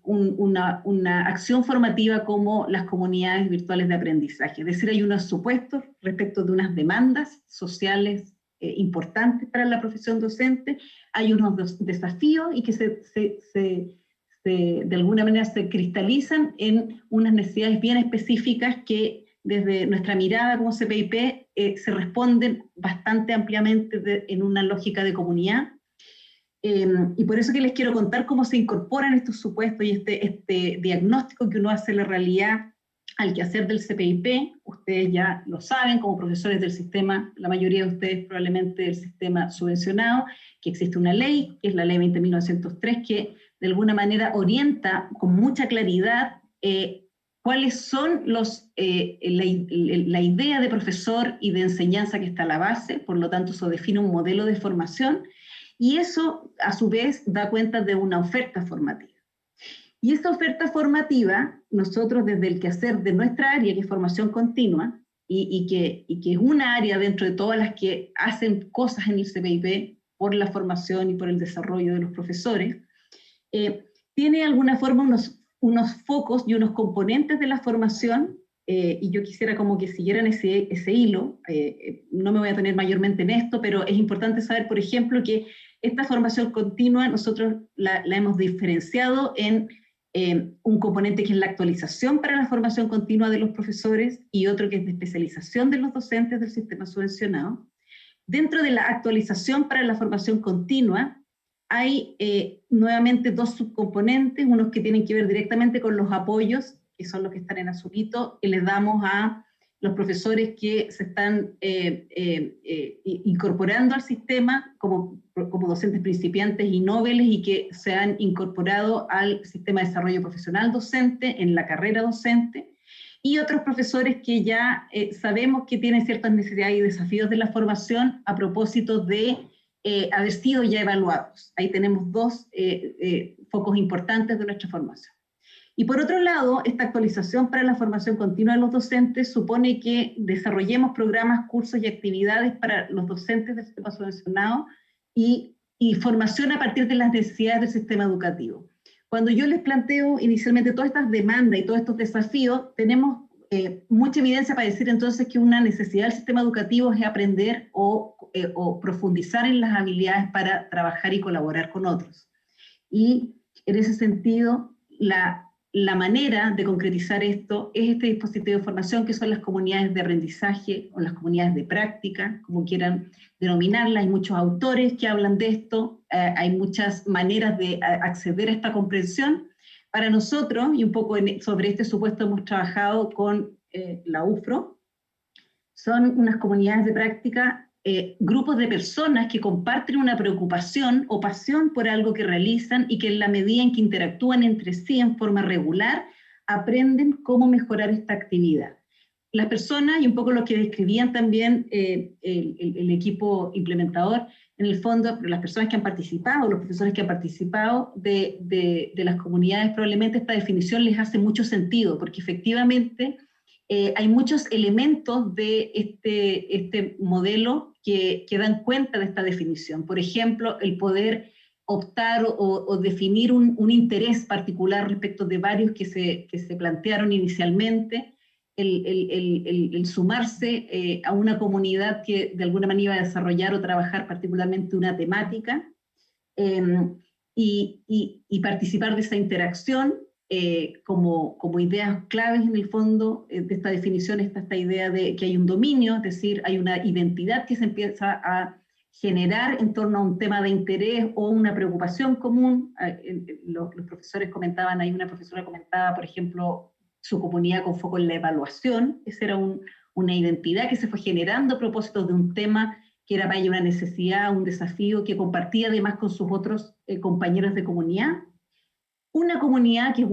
una acción formativa como las comunidades virtuales de aprendizaje. Es decir, hay unos supuestos respecto de unas demandas sociales importantes para la profesión docente, hay unos desafíos y que de alguna manera se cristalizan en unas necesidades bien específicas que desde nuestra mirada como CPIP se responden bastante ampliamente en una lógica de comunidad. Y por eso que les quiero contar cómo se incorporan estos supuestos y este diagnóstico que uno hace de la realidad al quehacer del CPIP. Ustedes ya lo saben como profesores del sistema, la mayoría de ustedes probablemente del sistema subvencionado, que existe una ley, que es la ley 20.903, que de alguna manera orienta con mucha claridad cuáles son la idea de profesor y de enseñanza que está a la base. Por lo tanto eso define un modelo de formación, y eso a su vez da cuenta de una oferta formativa. Y esa oferta formativa, nosotros desde el quehacer de nuestra área, que es formación continua, y que es una área dentro de todas las que hacen cosas en el CPIP por la formación y por el desarrollo de los profesores, tiene de alguna forma unos unos focos y unos componentes de la formación, y yo quisiera como que siguieran ese hilo. No me voy a tener mayormente en esto, pero es importante saber, por ejemplo, que esta formación continua nosotros la hemos diferenciado en un componente que es la actualización para la formación continua de los profesores y otro que es de especialización de los docentes del sistema subvencionado. Dentro de la actualización para la formación continua hay nuevamente dos subcomponentes, unos que tienen que ver directamente con los apoyos, que son los que están en azulito, que les damos a los profesores que se están incorporando al sistema como docentes principiantes y noveles y que se han incorporado al sistema de desarrollo profesional docente, en la carrera docente, y otros profesores que ya sabemos que tienen ciertas necesidades y desafíos de la formación a propósito de haber sido ya evaluados. Ahí tenemos dos focos importantes de nuestra formación. Y por otro lado, esta actualización para la formación continua de los docentes supone que desarrollemos programas, cursos y actividades para los docentes del sistema subvencionado y formación a partir de las necesidades del sistema educativo. Cuando yo les planteo inicialmente todas estas demandas y todos estos desafíos, tenemos mucha evidencia para decir entonces que una necesidad del sistema educativo es aprender o profundizar en las habilidades para trabajar y colaborar con otros. Y en ese sentido, la manera de concretizar esto es este dispositivo de formación que son las comunidades de aprendizaje o las comunidades de práctica, como quieran denominarlas. Hay muchos autores que hablan de esto, hay muchas maneras de acceder a esta comprensión. Para nosotros, y un poco sobre este supuesto hemos trabajado con la UFRO, son unas comunidades de práctica, grupos de personas que comparten una preocupación o pasión por algo que realizan y que en la medida en que interactúan entre sí en forma regular, aprenden cómo mejorar esta actividad. Las personas, y un poco lo que describían también el equipo implementador, en el fondo, las personas que han participado, los profesores que han participado de las comunidades, probablemente esta definición les hace mucho sentido, porque efectivamente hay muchos elementos de este modelo que dan cuenta de esta definición. Por ejemplo, el poder optar o definir un interés particular respecto de varios que se plantearon inicialmente, el sumarse a una comunidad que de alguna manera iba a desarrollar o trabajar particularmente una temática, y participar de esa interacción como ideas claves en el fondo de esta definición. Está esta idea de que hay un dominio, es decir, hay una identidad que se empieza a generar en torno a un tema de interés o una preocupación común. Los profesores comentaban, hay una profesora comentaba, por ejemplo, su comunidad con foco en la evaluación. Esa era una identidad que se fue generando a propósito de un tema que era para ella una necesidad, un desafío que compartía además con sus otros compañeros de comunidad. Una comunidad que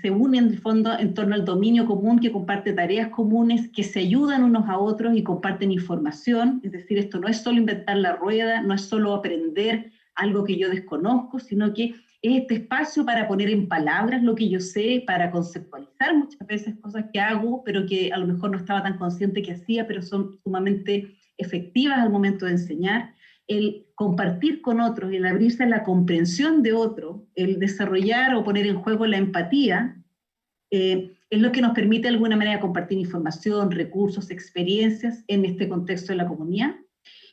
se une en el fondo en torno al dominio común, que comparte tareas comunes, que se ayudan unos a otros y comparten información. Es decir, esto no es solo inventar la rueda, no es solo aprender algo que yo desconozco, sino que es este espacio para poner en palabras lo que yo sé, para conceptualizar muchas veces cosas que hago, pero que a lo mejor no estaba tan consciente que hacía, pero son sumamente efectivas al momento de enseñar. El compartir con otros, el abrirse a la comprensión de otro, el desarrollar o poner en juego la empatía, es lo que nos permite de alguna manera compartir información, recursos, experiencias en este contexto de la comunidad.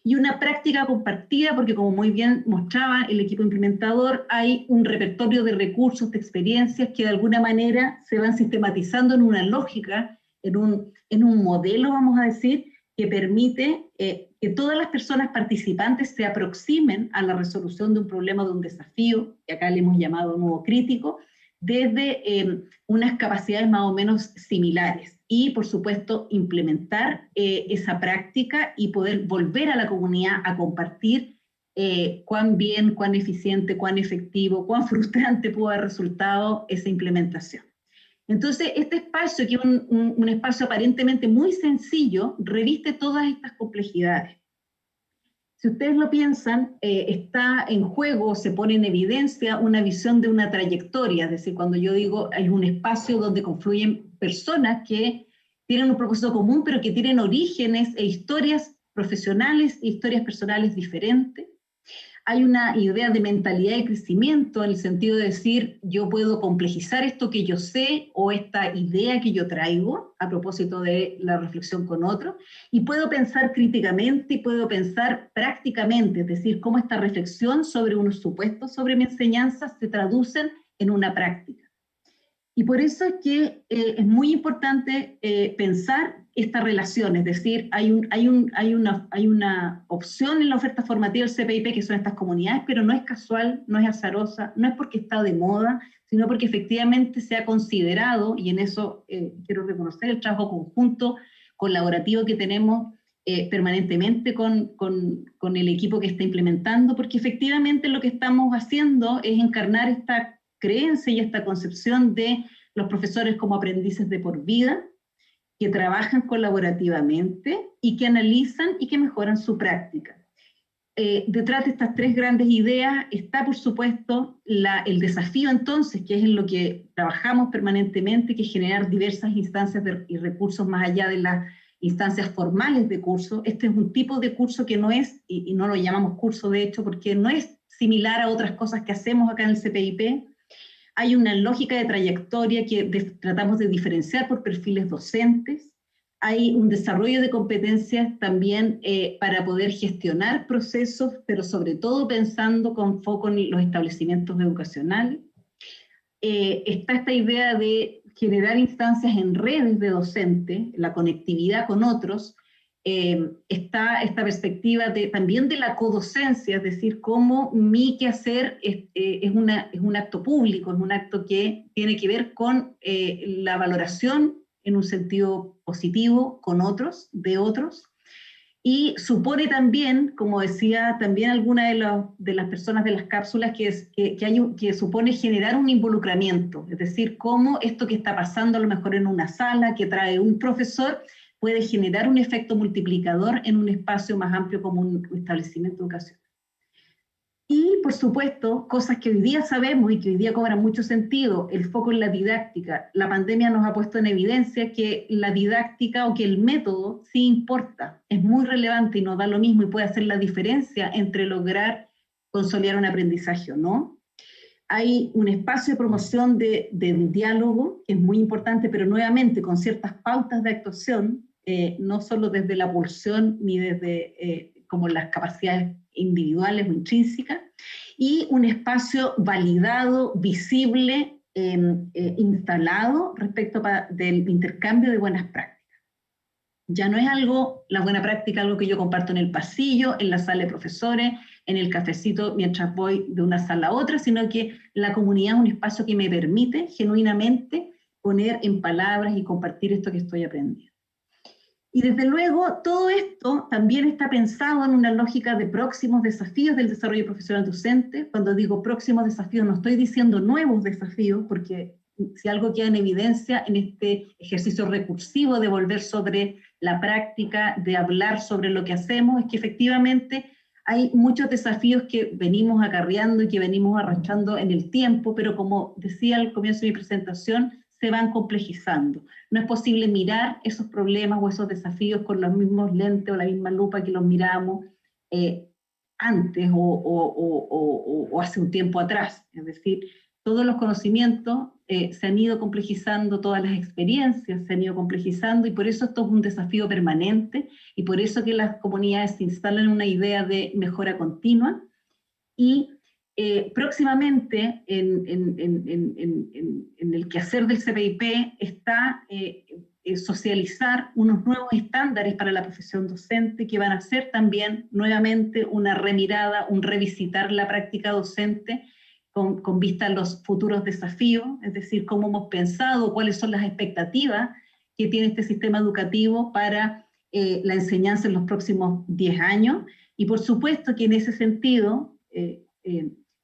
Y una práctica compartida, porque como muy bien mostraba el equipo implementador, hay un repertorio de recursos, de experiencias que de alguna manera se van sistematizando en una lógica, en un modelo, vamos a decir, que permite que todas las personas participantes se aproximen a la resolución de un problema, de un desafío, que acá le hemos llamado nuevo crítico, desde unas capacidades más o menos similares. Y, por supuesto, implementar esa práctica y poder volver a la comunidad a compartir cuán bien, cuán eficiente, cuán efectivo, cuán frustrante pudo haber resultado esa implementación. Entonces, este espacio, que es un espacio aparentemente muy sencillo, reviste todas estas complejidades. Si ustedes lo piensan, está en juego, se pone en evidencia una visión de una trayectoria, es decir, cuando yo digo hay un espacio donde confluyen personas que tienen un propósito común, pero que tienen orígenes e historias profesionales e historias personales diferentes. hay una idea de mentalidad de crecimiento en el sentido de decir, yo puedo complejizar esto que yo sé o esta idea que yo traigo a propósito de la reflexión con otros, y puedo pensar críticamente y puedo pensar prácticamente, es decir, cómo esta reflexión sobre unos supuestos sobre mi enseñanza se traducen en una práctica. Y por eso es que es muy importante pensar esta relación, es decir, hay una opción en la oferta formativa del CPIP que son estas comunidades, pero no es casual, no es azarosa, no es porque está de moda, sino porque efectivamente se ha considerado, y en eso quiero reconocer el trabajo conjunto, colaborativo que tenemos permanentemente con el equipo que está implementando, porque efectivamente lo que estamos haciendo es encarnar esta creencia y esta concepción de los profesores como aprendices de por vida, que trabajan colaborativamente y que analizan y que mejoran su práctica. Detrás de estas tres grandes ideas está, por supuesto, el desafío entonces, que es en lo que trabajamos permanentemente, que es generar diversas instancias y recursos más allá de las instancias formales de curso. Este es un tipo de curso que no es, y no lo llamamos curso de hecho, porque no es similar a otras cosas que hacemos acá en el CPIP. Hay una lógica de trayectoria que tratamos de diferenciar por perfiles docentes. Hay un desarrollo de competencias también para poder gestionar procesos, pero sobre todo pensando con foco en los establecimientos educacionales. Está esta idea de generar instancias en redes de docentes, la conectividad con otros. Está esta perspectiva también de la codocencia, es decir, cómo mi quehacer es un acto público, es un acto que tiene que ver con la valoración en un sentido positivo con otros, de otros, y supone también, como decía también alguna de las personas de las cápsulas, que supone generar un involucramiento, es decir, cómo esto que está pasando a lo mejor en una sala, que trae un profesor, puede generar un efecto multiplicador en un espacio más amplio como un establecimiento educacional. Y, por supuesto, cosas que hoy día sabemos y que hoy día cobran mucho sentido, el foco en la didáctica. La pandemia nos ha puesto en evidencia que la didáctica o que el método sí importa, es muy relevante y nos da lo mismo y puede hacer la diferencia entre lograr consolidar un aprendizaje o no. Hay un espacio de promoción de diálogo que es muy importante, pero nuevamente con ciertas pautas de actuación, no solo desde la pulsión ni desde como las capacidades individuales o intrínsecas, y un espacio validado, visible, instalado respecto del intercambio de buenas prácticas. Ya no es la buena práctica, algo que yo comparto en el pasillo, en la sala de profesores, en el cafecito mientras voy de una sala a otra, sino que la comunidad es un espacio que me permite genuinamente poner en palabras y compartir esto que estoy aprendiendo. Y desde luego todo esto también está pensado en una lógica de próximos desafíos del desarrollo profesional docente. Cuando digo próximos desafíos no estoy diciendo nuevos desafíos, porque si algo queda en evidencia en este ejercicio recursivo de volver sobre la práctica, de hablar sobre lo que hacemos, es que efectivamente hay muchos desafíos que venimos acarreando y que venimos arrastrando en el tiempo, pero como decía al comienzo de mi presentación, se van complejizando. No es posible mirar esos problemas o esos desafíos con los mismos lentes o la misma lupa que los mirábamos antes o hace un tiempo atrás. Es decir, todos los conocimientos se han ido complejizando, todas las experiencias se han ido complejizando, y por eso esto es un desafío permanente, y por eso que las comunidades se instalan en una idea de mejora continua, y próximamente en el quehacer del CPIP está socializar unos nuevos estándares para la profesión docente que van a ser también nuevamente una remirada, un revisitar la práctica docente con vista a los futuros desafíos, es decir, cómo hemos pensado, cuáles son las expectativas que tiene este sistema educativo para la enseñanza en los próximos 10 años, y por supuesto que en ese sentido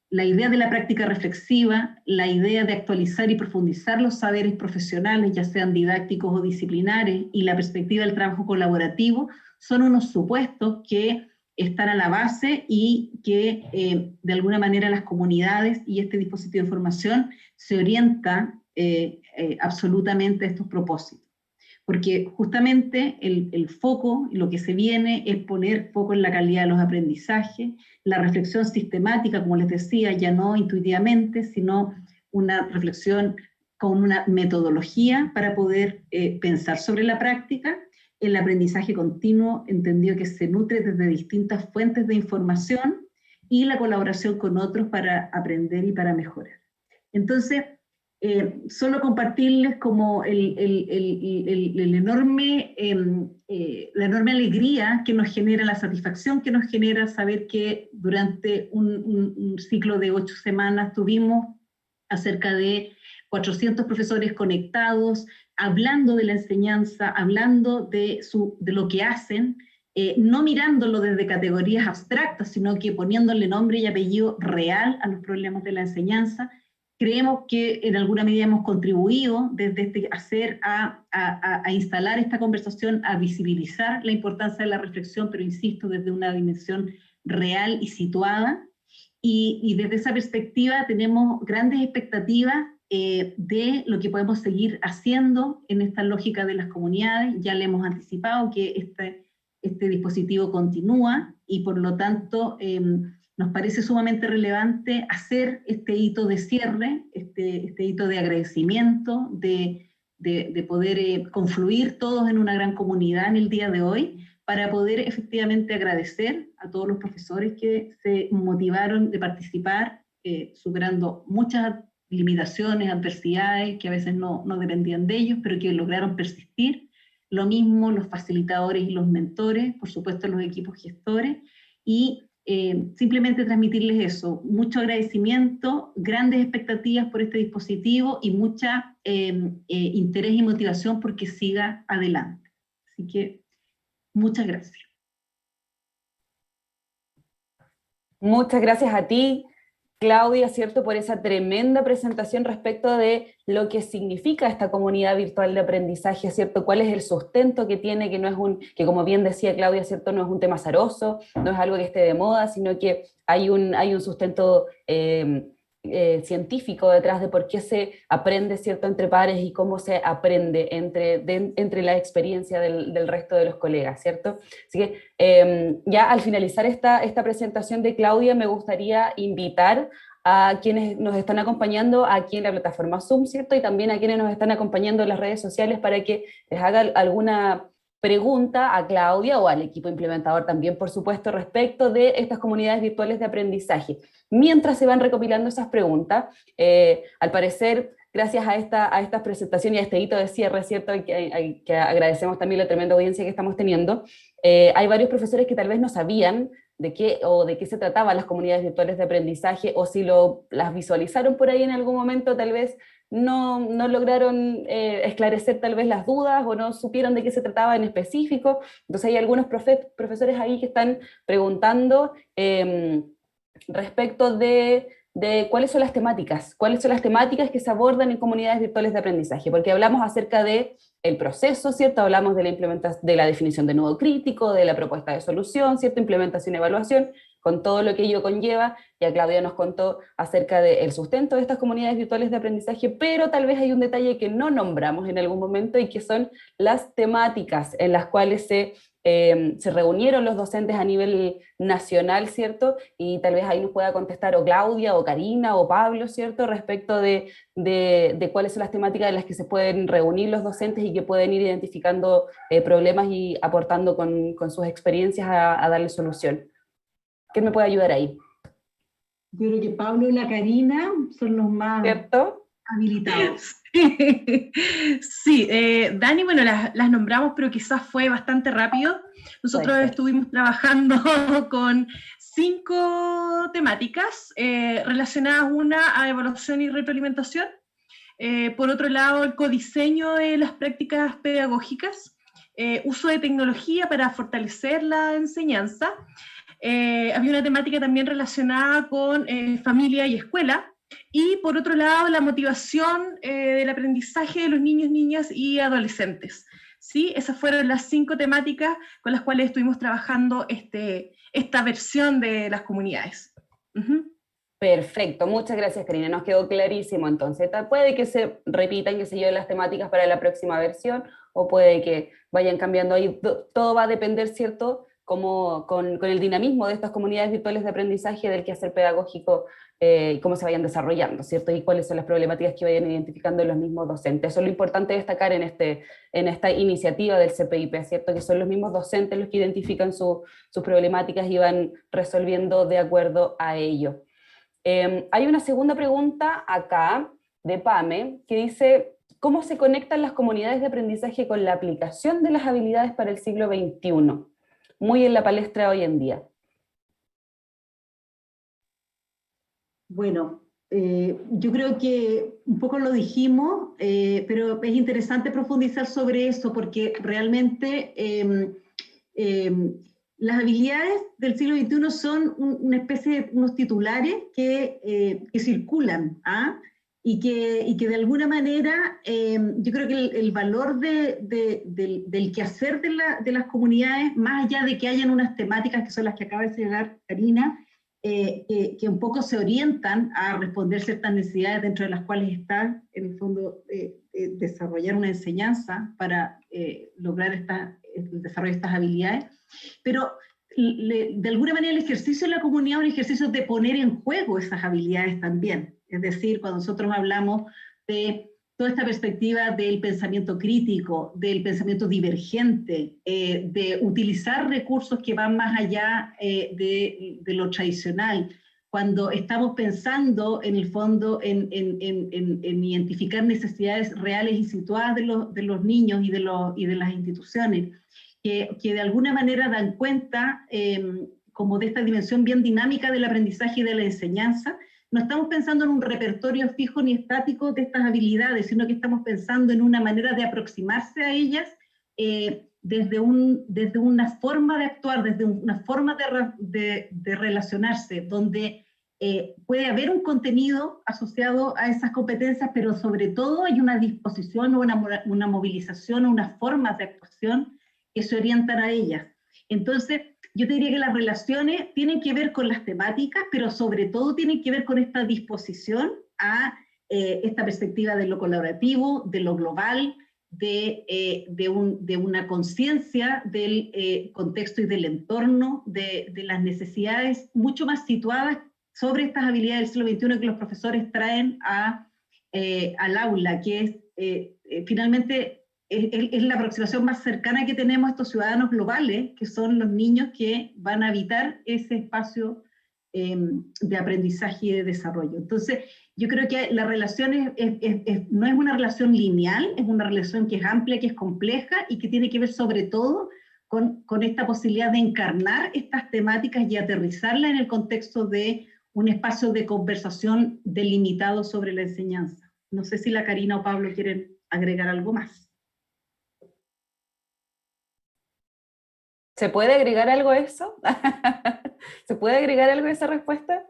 la idea de la práctica reflexiva, la idea de actualizar y profundizar los saberes profesionales, ya sean didácticos o disciplinares, y la perspectiva del trabajo colaborativo, son unos supuestos que están a la base y que de alguna manera las comunidades y este dispositivo de formación se orientan absolutamente a estos propósitos. porque justamente el foco, lo que se viene es poner foco en la calidad de los aprendizajes, la reflexión sistemática, como les decía, ya no intuitivamente, sino una reflexión con una metodología para poder pensar sobre la práctica, el aprendizaje continuo, entendido que se nutre desde distintas fuentes de información, y la colaboración con otros para aprender y para mejorar. Entonces, solo compartirles como la enorme alegría que nos genera, la satisfacción que nos genera saber que durante un ciclo de 8 semanas tuvimos a cerca de 400 profesores conectados, hablando de la enseñanza, hablando de lo que hacen, no mirándolo desde categorías abstractas, sino que poniéndole nombre y apellido real a los problemas de la enseñanza. Creemos que en alguna medida hemos contribuido desde este hacer a instalar esta conversación, a visibilizar la importancia de la reflexión, pero insisto, desde una dimensión real y situada. Y desde esa perspectiva tenemos grandes expectativas de lo que podemos seguir haciendo en esta lógica de las comunidades. Ya le hemos anticipado que este dispositivo continúa y por lo tanto nos parece sumamente relevante hacer este hito de cierre, este hito de agradecimiento, de poder confluir todos en una gran comunidad en el día de hoy, para poder efectivamente agradecer a todos los profesores que se motivaron de participar, superando muchas limitaciones, adversidades que a veces no dependían de ellos, pero que lograron persistir. Lo mismo los facilitadores y los mentores, por supuesto los equipos gestores, y simplemente transmitirles eso, mucho agradecimiento, grandes expectativas por este dispositivo y mucha interés y motivación porque siga adelante. Así que muchas gracias. Muchas gracias a ti, Claudia, ¿cierto?, por esa tremenda presentación respecto de lo que significa esta comunidad virtual de aprendizaje, ¿cierto? ¿Cuál es el sustento que tiene? Que como bien decía Claudia, ¿cierto?, no es un tema azaroso, no es algo que esté de moda, sino que hay un sustento científico detrás de por qué se aprende, ¿cierto?, entre pares y cómo se aprende entre la experiencia del resto de los colegas, ¿cierto? Así que ya al finalizar esta presentación de Claudia, me gustaría invitar a quienes nos están acompañando aquí en la plataforma Zoom, ¿cierto? Y también a quienes nos están acompañando en las redes sociales para que les haga alguna pregunta a Claudia o al equipo implementador también, por supuesto, respecto de estas comunidades virtuales de aprendizaje. Mientras se van recopilando esas preguntas, al parecer, gracias a esta presentación y a este hito de cierre, ¿cierto?, que agradecemos también la tremenda audiencia que estamos teniendo, hay varios profesores que tal vez no sabían de qué se trataban las comunidades virtuales de aprendizaje, o si las visualizaron por ahí en algún momento, tal vez no lograron esclarecer tal vez las dudas, o no supieron de qué se trataba en específico. Entonces hay algunos profesores ahí que están preguntando respecto de cuáles son las temáticas que se abordan en comunidades virtuales de aprendizaje, porque hablamos acerca de el proceso, ¿cierto? Hablamos de la definición de nudo crítico, de la propuesta de solución, ¿cierto? Implementación y evaluación, con todo lo que ello conlleva. Ya Claudia nos contó acerca del sustento de estas comunidades virtuales de aprendizaje, pero tal vez hay un detalle que no nombramos en algún momento, y que son las temáticas en las cuales se reunieron los docentes a nivel nacional, ¿cierto? Y tal vez ahí nos pueda contestar o Claudia, o Karina, o Pablo, ¿cierto?, respecto de cuáles son las temáticas en las que se pueden reunir los docentes y que pueden ir identificando problemas y aportando con sus experiencias a darle solución. ¿Quién me puede ayudar ahí? Yo creo que Pablo y la Karina son los más, ¿cierto?, habilitados. Sí, Dani, bueno, las nombramos, pero quizás fue bastante rápido. Nosotros estuvimos trabajando con 5 temáticas relacionadas, una a evaluación y retroalimentación, por otro lado el codiseño de las prácticas pedagógicas, uso de tecnología para fortalecer la enseñanza. Había una temática también relacionada con familia y escuela, y por otro lado la motivación del aprendizaje de los niños, niñas y adolescentes. ¿Sí? Esas fueron las 5 temáticas con las cuales estuvimos trabajando esta versión de las comunidades. Perfecto, muchas gracias, Karina, nos quedó clarísimo entonces. Puede que se repitan, qué sé yo, las temáticas para la próxima versión, o puede que vayan cambiando ahí. Todo va a depender, ¿cierto?, como con el dinamismo de estas comunidades virtuales de aprendizaje, del quehacer pedagógico, cómo se vayan desarrollando, ¿cierto? Y cuáles son las problemáticas que vayan identificando los mismos docentes. Eso es lo importante destacar en esta iniciativa del CPIP, ¿cierto? Que son los mismos docentes los que identifican sus problemáticas y van resolviendo de acuerdo a ello. Hay una segunda pregunta acá, de Pame, que dice: ¿cómo se conectan las comunidades de aprendizaje con la aplicación de las habilidades para el siglo XXI? Muy en la palestra hoy en día. Bueno, yo creo que un poco lo dijimos, pero es interesante profundizar sobre eso porque realmente las habilidades del siglo XXI son una especie de unos titulares que circulan, ¿ah? Y que de alguna manera yo creo que el valor del quehacer de las comunidades, más allá de que hayan unas temáticas que son las que acaba de señalar Karina, que un poco se orientan a responder ciertas necesidades dentro de las cuales está, en el fondo, desarrollar una enseñanza para lograr el desarrollo de estas habilidades, pero de alguna manera el ejercicio de la comunidad es un ejercicio de poner en juego esas habilidades también. Es decir, cuando nosotros hablamos de toda esta perspectiva del pensamiento crítico, del pensamiento divergente, de utilizar recursos que van más allá de lo tradicional, cuando estamos pensando en el fondo en identificar necesidades reales y situadas de los niños y de las instituciones, que de alguna manera dan cuenta como de esta dimensión bien dinámica del aprendizaje y de la enseñanza. No estamos pensando en un repertorio fijo ni estático de estas habilidades, sino que estamos pensando en una manera de aproximarse a ellas desde una forma de actuar, desde una forma de relacionarse, donde puede haber un contenido asociado a esas competencias, pero sobre todo hay una disposición o una movilización o unas formas de actuación que se orientan a ellas. Entonces, yo te diría que las relaciones tienen que ver con las temáticas, pero sobre todo tienen que ver con esta disposición a esta perspectiva de lo colaborativo, de lo global, de una conciencia del contexto y del entorno, de las necesidades mucho más situadas sobre estas habilidades del siglo XXI que los profesores traen al aula, que es finalmente es la aproximación más cercana que tenemos a estos ciudadanos globales, que son los niños que van a habitar ese espacio de aprendizaje y de desarrollo. Entonces, yo creo que la relación no es una relación lineal, es una relación que es amplia, que es compleja y que tiene que ver sobre todo con esta posibilidad de encarnar estas temáticas y aterrizarlas en el contexto de un espacio de conversación delimitado sobre la enseñanza. No sé si la Karina o Pablo quieren agregar algo más. ¿Se puede agregar algo a eso? ¿Se puede agregar algo a esa respuesta?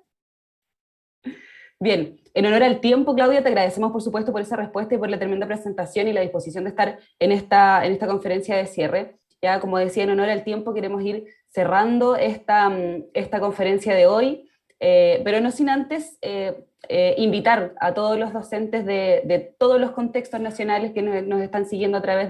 Bien, en honor al tiempo, Claudia, te agradecemos por supuesto por esa respuesta y por la tremenda presentación y la disposición de estar en esta conferencia de cierre. Ya, como decía, en honor al tiempo queremos ir cerrando esta conferencia de hoy, pero no sin antes invitar a todos los docentes de todos los contextos nacionales que nos están siguiendo a través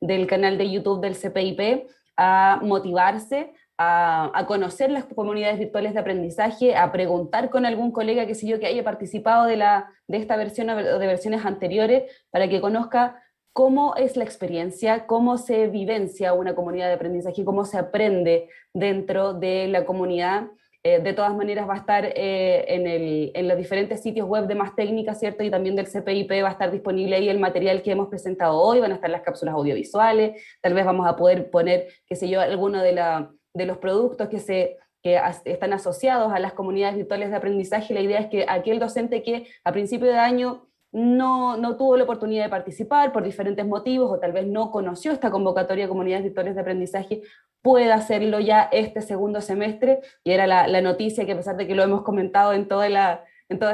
del canal de YouTube del CPIP, a motivarse, a conocer las comunidades virtuales de aprendizaje, a preguntar con algún colega, qué sé yo, que haya participado de esta versión o de versiones anteriores, para que conozca cómo es la experiencia, cómo se vivencia una comunidad de aprendizaje, cómo se aprende dentro de la comunidad. De todas maneras va a estar en los diferentes sitios web de Más Técnica, ¿cierto? Y también del CPIP va a estar disponible ahí el material que hemos presentado hoy, van a estar las cápsulas audiovisuales, tal vez vamos a poder poner, qué sé yo, alguno de los productos que están asociados a las comunidades virtuales de aprendizaje. La idea es que aquel docente que a principio de año no tuvo la oportunidad de participar por diferentes motivos, o tal vez no conoció esta convocatoria de comunidades virtuales de aprendizaje, pueda hacerlo ya este segundo semestre, y era la noticia que, a pesar de que lo hemos comentado en toda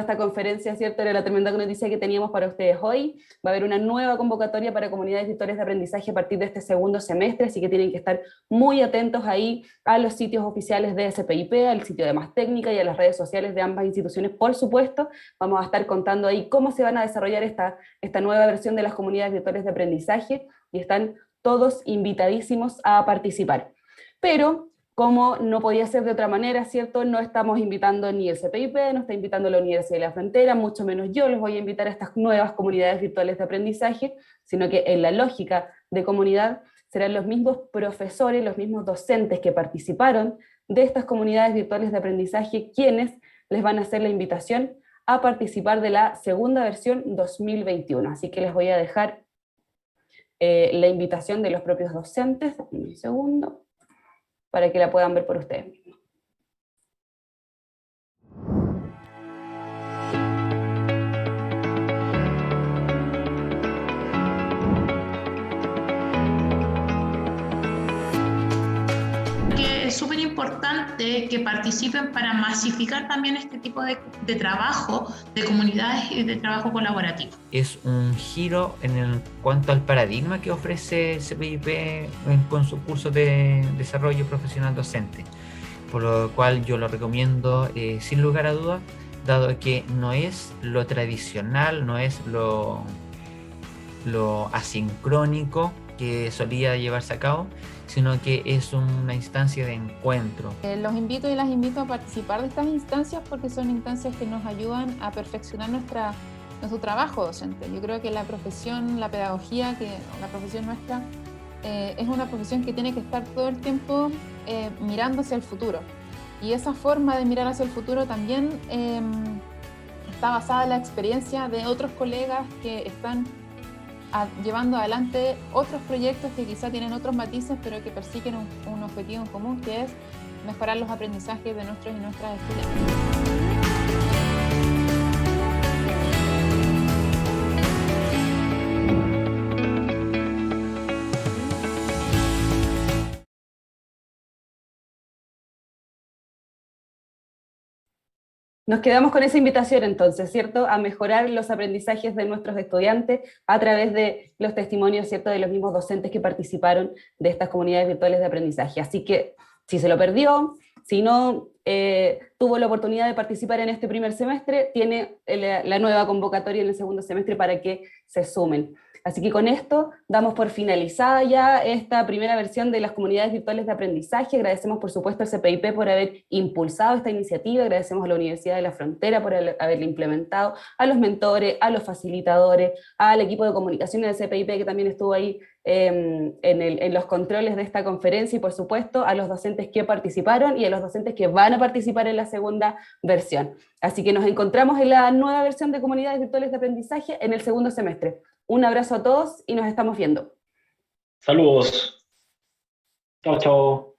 esta conferencia, ¿cierto? Era la tremenda noticia que teníamos para ustedes hoy. Va a haber una nueva convocatoria para comunidades virtuales de aprendizaje a partir de este segundo semestre, así que tienen que estar muy atentos ahí a los sitios oficiales de SPIP, al sitio de Más Técnica y a las redes sociales de ambas instituciones, por supuesto. Vamos a estar contando ahí cómo se van a desarrollar esta nueva versión de las comunidades virtuales de aprendizaje. y están todos invitadísimos a participar. Pero, como no podía ser de otra manera, ¿cierto? No estamos invitando ni el CPIP, no está invitando la Universidad de la Frontera, mucho menos yo les voy a invitar a estas nuevas comunidades virtuales de aprendizaje, sino que en la lógica de comunidad serán los mismos profesores, los mismos docentes que participaron de estas comunidades virtuales de aprendizaje quienes les van a hacer la invitación a participar de la segunda versión 2021. Así que les voy a dejar la invitación de los propios docentes, un segundo, para que la puedan ver por ustedes mismos. Es súper importante que participen para masificar también este tipo de trabajo, de comunidades y de trabajo colaborativo. Es un giro en cuanto al paradigma que ofrece CPIP con su curso de desarrollo profesional docente, por lo cual yo lo recomiendo sin lugar a dudas, dado que no es lo tradicional, no es lo asincrónico que solía llevarse a cabo, sino que es una instancia de encuentro. Los invito y las invito a participar de estas instancias porque son instancias que nos ayudan a perfeccionar nuestro trabajo docente. Yo creo que la profesión, la pedagogía, la profesión nuestra, es una profesión que tiene que estar todo el tiempo mirando hacia el futuro. Y esa forma de mirar hacia el futuro también está basada en la experiencia de otros colegas que están llevando adelante otros proyectos que quizá tienen otros matices, pero que persiguen un objetivo en común, que es mejorar los aprendizajes de nuestros y nuestras estudiantes. Nos quedamos con esa invitación entonces, ¿cierto? A mejorar los aprendizajes de nuestros estudiantes a través de los testimonios, ¿cierto? De los mismos docentes que participaron de estas comunidades virtuales de aprendizaje. Así que, si se lo perdió, si no tuvo la oportunidad de participar en este primer semestre, tiene la nueva convocatoria en el segundo semestre para que se sumen. Así que con esto damos por finalizada ya esta primera versión de las comunidades virtuales de aprendizaje. Agradecemos por supuesto al CPIP por haber impulsado esta iniciativa, agradecemos a la Universidad de la Frontera por haberla implementado, a los mentores, a los facilitadores, al equipo de comunicaciones del CPIP que también estuvo ahí en los controles de esta conferencia, y por supuesto a los docentes que participaron y a los docentes que van a participar en la segunda versión. Así que nos encontramos en la nueva versión de comunidades virtuales de aprendizaje en el segundo semestre. Un abrazo a todos y nos estamos viendo. Saludos. Chao, chao.